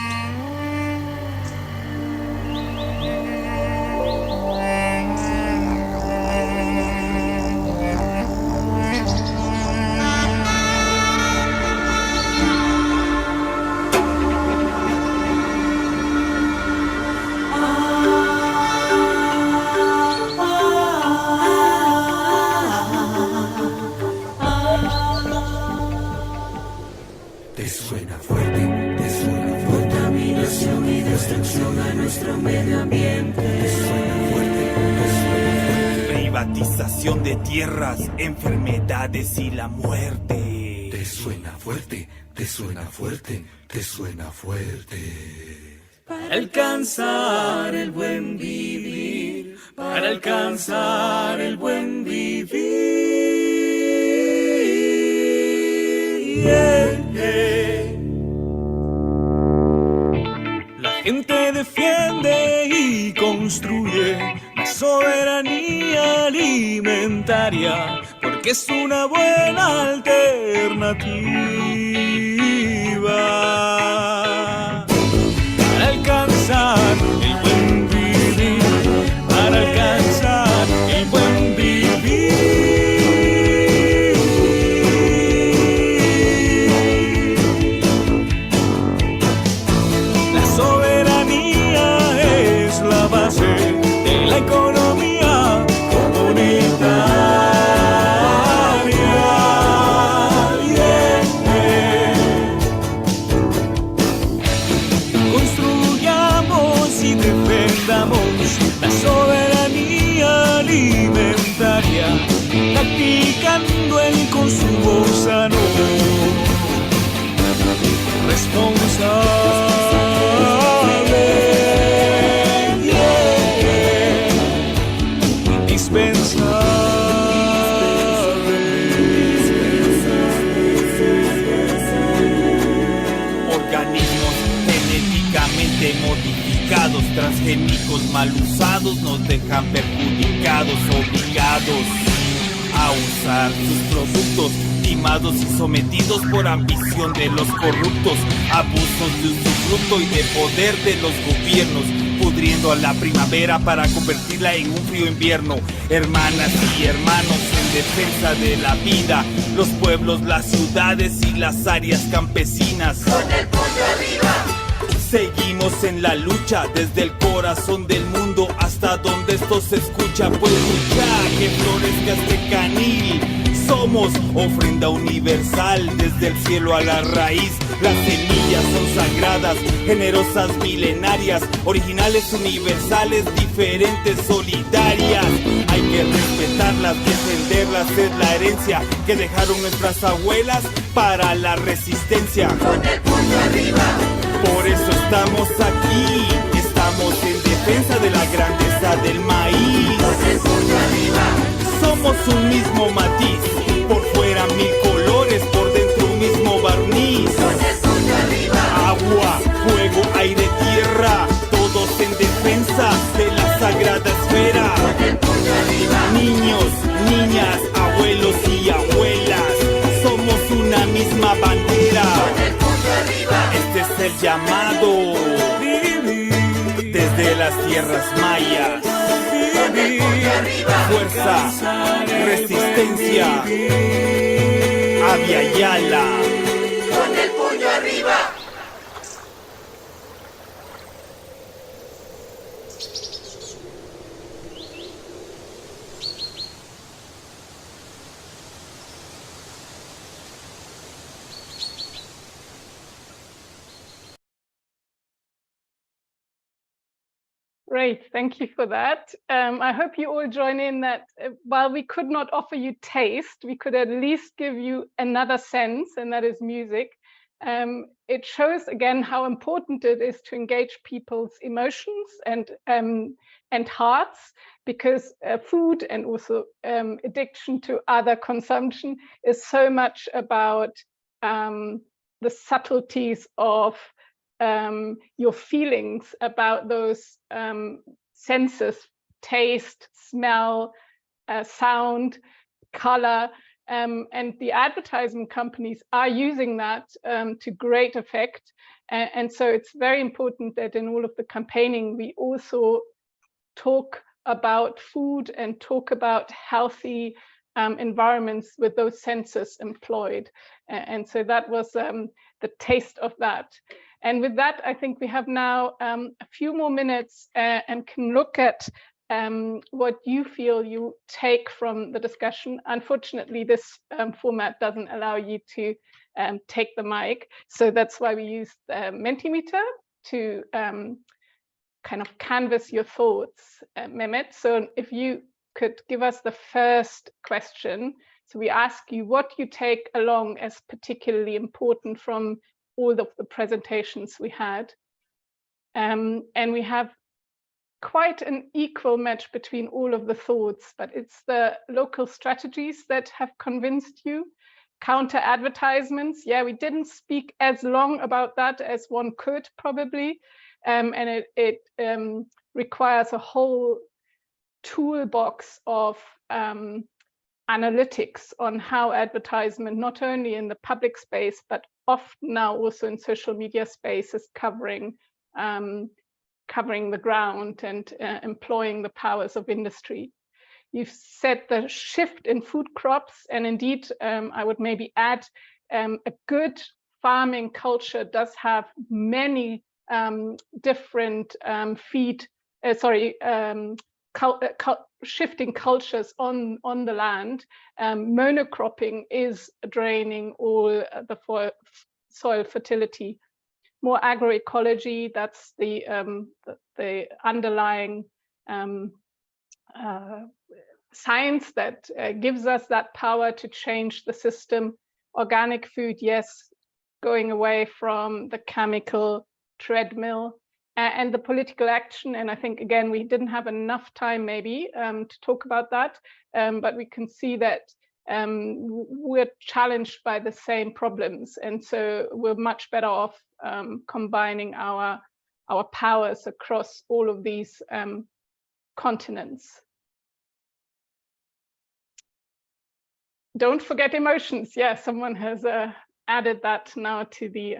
Te suena fuerte contaminación y destrucción a nuestro medio ambiente. Te suena fuerte, privatización de tierras, enfermedades y la muerte. Te suena fuerte, te suena fuerte, te suena fuerte. Para alcanzar el buen vivir, para alcanzar el buen vivir. La gente defiende y construye la soberanía alimentaria porque es una buena alternativa para alcanzar el buen vivir, para alcanzar el buen vivir. De la economía comunitaria. Construyamos y defendamos la soberanía alimentaria, practicando el consumo sano, responsable. Organismos genéticamente modificados, transgénicos mal usados, nos dejan perjudicados, obligados a usar sus productos, timados y sometidos por ambición de los corruptos, abusos de usufructo y de poder de los gobiernos, pudriendo a la primavera para convertirla en un frío invierno. Hermanas y hermanos en defensa de la vida, los pueblos, las ciudades y las áreas campesinas. Con el puño arriba, Seguimos en la lucha desde el corazón del mundo hasta donde esto se escucha. Pues lucha que florezca este canil. Somos ofrenda universal desde el cielo a la raíz. Las semillas son sagradas, generosas, milenarias, originales, universales, diferentes, solidarias. Hay que respetarlas, defenderlas, es la herencia que dejaron nuestras abuelas para la resistencia. Con el puño arriba. Por eso estamos aquí, estamos en defensa de la grandeza del maíz. Con el puño arriba. Somos un mismo matiz, por fuera 1000 colores, por dentro un mismo barniz. Con el puño arriba. Agua, fuego, aire, tierra, todos en defensa de la sagrada esfera. Con el puño arriba. Niños, niñas, abuelos y abuelas, somos una misma bandera. Con el puño arriba. Este es el llamado desde las tierras mayas. Con el puño arriba. Fuerza, resistencia, Abya Yala. Con el puño arriba. Great, thank you for that. I hope you all join in that while we could not offer you taste, we could at least give you another sense, and that is music. It shows again how important it is to engage people's emotions and hearts, because food and also addiction to other consumption is so much about the subtleties of your feelings about those senses, taste, smell, sound, color, and the advertisement companies are using that to great effect. And so it's very important that in all of the campaigning, we also talk about food and talk about healthy environments with those senses employed. And so that was the taste of that. And with that, I think we have now a few more minutes and can look at what you feel you take from the discussion. Unfortunately, this format doesn't allow you to take the mic. So that's why we used the Mentimeter to kind of canvas your thoughts, Mehmet. So if you could give us the first question. So we ask you what you take along as particularly important from all of the presentations we had. And we have quite an equal match between all of the thoughts, but it's the local strategies that have convinced you. Counter advertisements, yeah, we didn't speak as long about that as one could probably. And it requires a whole toolbox of analytics on how advertisement, not only in the public space, but often now also in social media space, is covering the ground and employing the powers of industry. You've said the shift in food crops, and indeed, I would maybe add a good farming culture does have many different shifting cultures on the land. Monocropping is draining all the soil fertility. More agroecology, that's the underlying science that gives us that power to change the system. Organic food, yes, going away from the chemical treadmill. And the political action, and I think, again, we didn't have enough time maybe to talk about that, but we can see that we're challenged by the same problems. And so we're much better off combining our powers across all of these continents. Don't forget emotions. Yeah, someone has added that now to the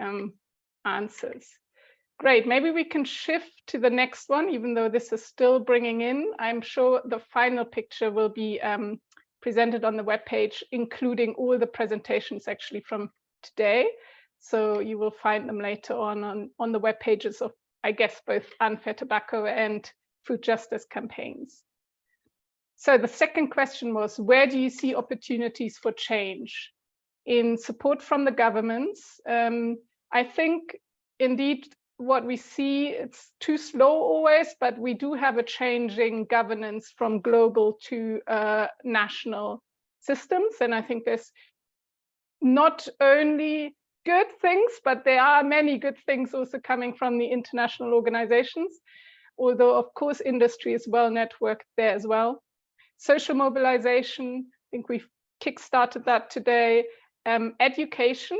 answers. Great, maybe we can shift to the next one, even though this is still bringing in. I'm sure the final picture will be presented on the webpage, including all the presentations actually from today. So you will find them later on the web pages of, I guess, both Unfairtobacco and Foodjustice campaigns. So the second question was, where do you see opportunities for change? In support from the governments, I think indeed what we see, it's too slow always, but we do have a changing governance from global to national systems. And I think there's not only good things, but there are many good things also coming from the international organizations, although of course industry is well networked there as well. Social mobilization, I think we've kickstarted that today. Education,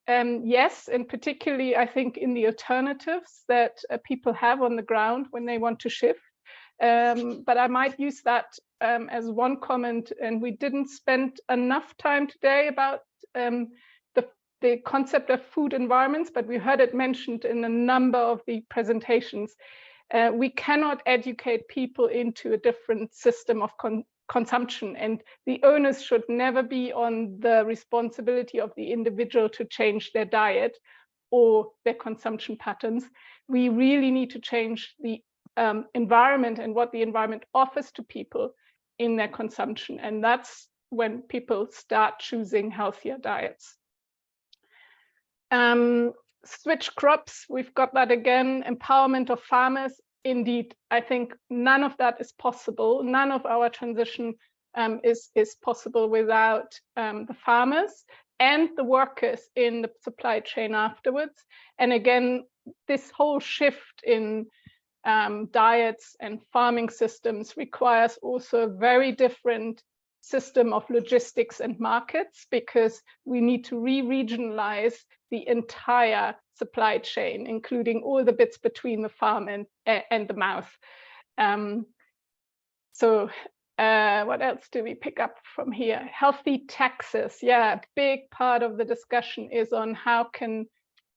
yes, and particularly I think in the alternatives that people have on the ground when they want to shift. But I might use that as one comment, and we didn't spend enough time today about the concept of food environments, but we heard it mentioned in a number of the presentations. We cannot educate people into a different system of consumption, and the onus should never be on the responsibility of the individual to change their diet or their consumption patterns. We really need to change the environment and what the environment offers to people in their consumption, and that's when people start choosing healthier diets. Switch crops, we've got that again. Empowerment of farmers. Indeed, I think none of that is possible. None of our transition is possible without the farmers and the workers in the supply chain afterwards. And again, this whole shift in diets and farming systems requires also a very different system of logistics and markets, because we need to re-regionalize the entire supply chain, including all the bits between the farm and the mouth. What else do we pick up from here? Healthy taxes. Yeah, a big part of the discussion is on how can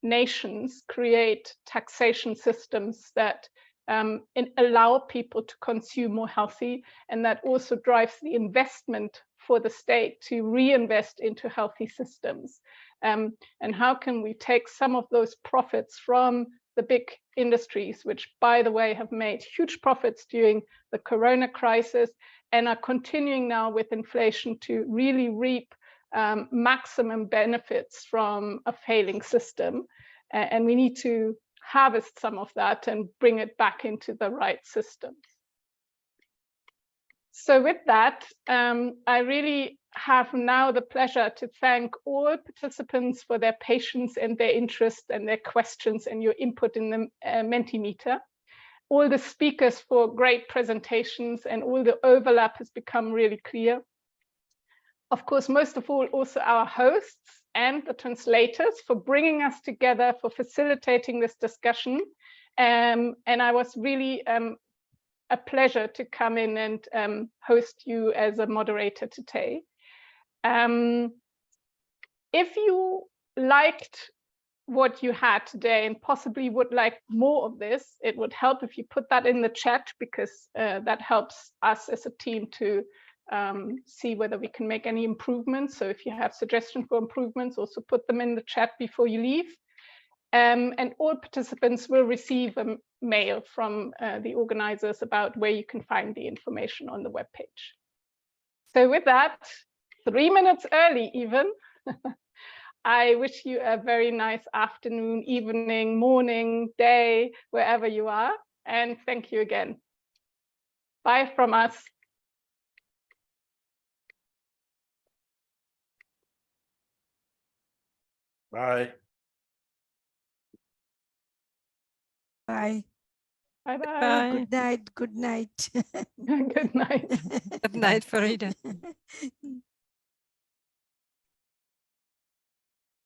nations create taxation systems that allow people to consume more healthy, and that also drives the investment for the state to reinvest into healthy systems. And how can we take some of those profits from the big industries, which, by the way, have made huge profits during the Corona crisis and are continuing now with inflation to really reap maximum benefits from a failing system. And we need to harvest some of that and bring it back into the right systems. So with that, I really have now the pleasure to thank all participants for their patience and their interest and their questions and your input in the Mentimeter. All the speakers for great presentations, and all the overlap has become really clear. Of course, most of all, also our hosts and the translators for bringing us together, for facilitating this discussion. And I was really a pleasure to come in and host you as a moderator today. If you liked what you had today and possibly would like more of this, it would help if you put that in the chat, because that helps us as a team to see whether we can make any improvements. So if you have suggestions for improvements, also put them in the chat before you leave. And all participants will receive a mail from the organizers about where you can find the information on the webpage. So with that, 3 minutes early even, I wish you a very nice afternoon, evening, morning, day, wherever you are. And thank you again. Bye from us. Bye. Bye. Bye-bye. Bye. Good night. Good night. Good night. Good night, Farida.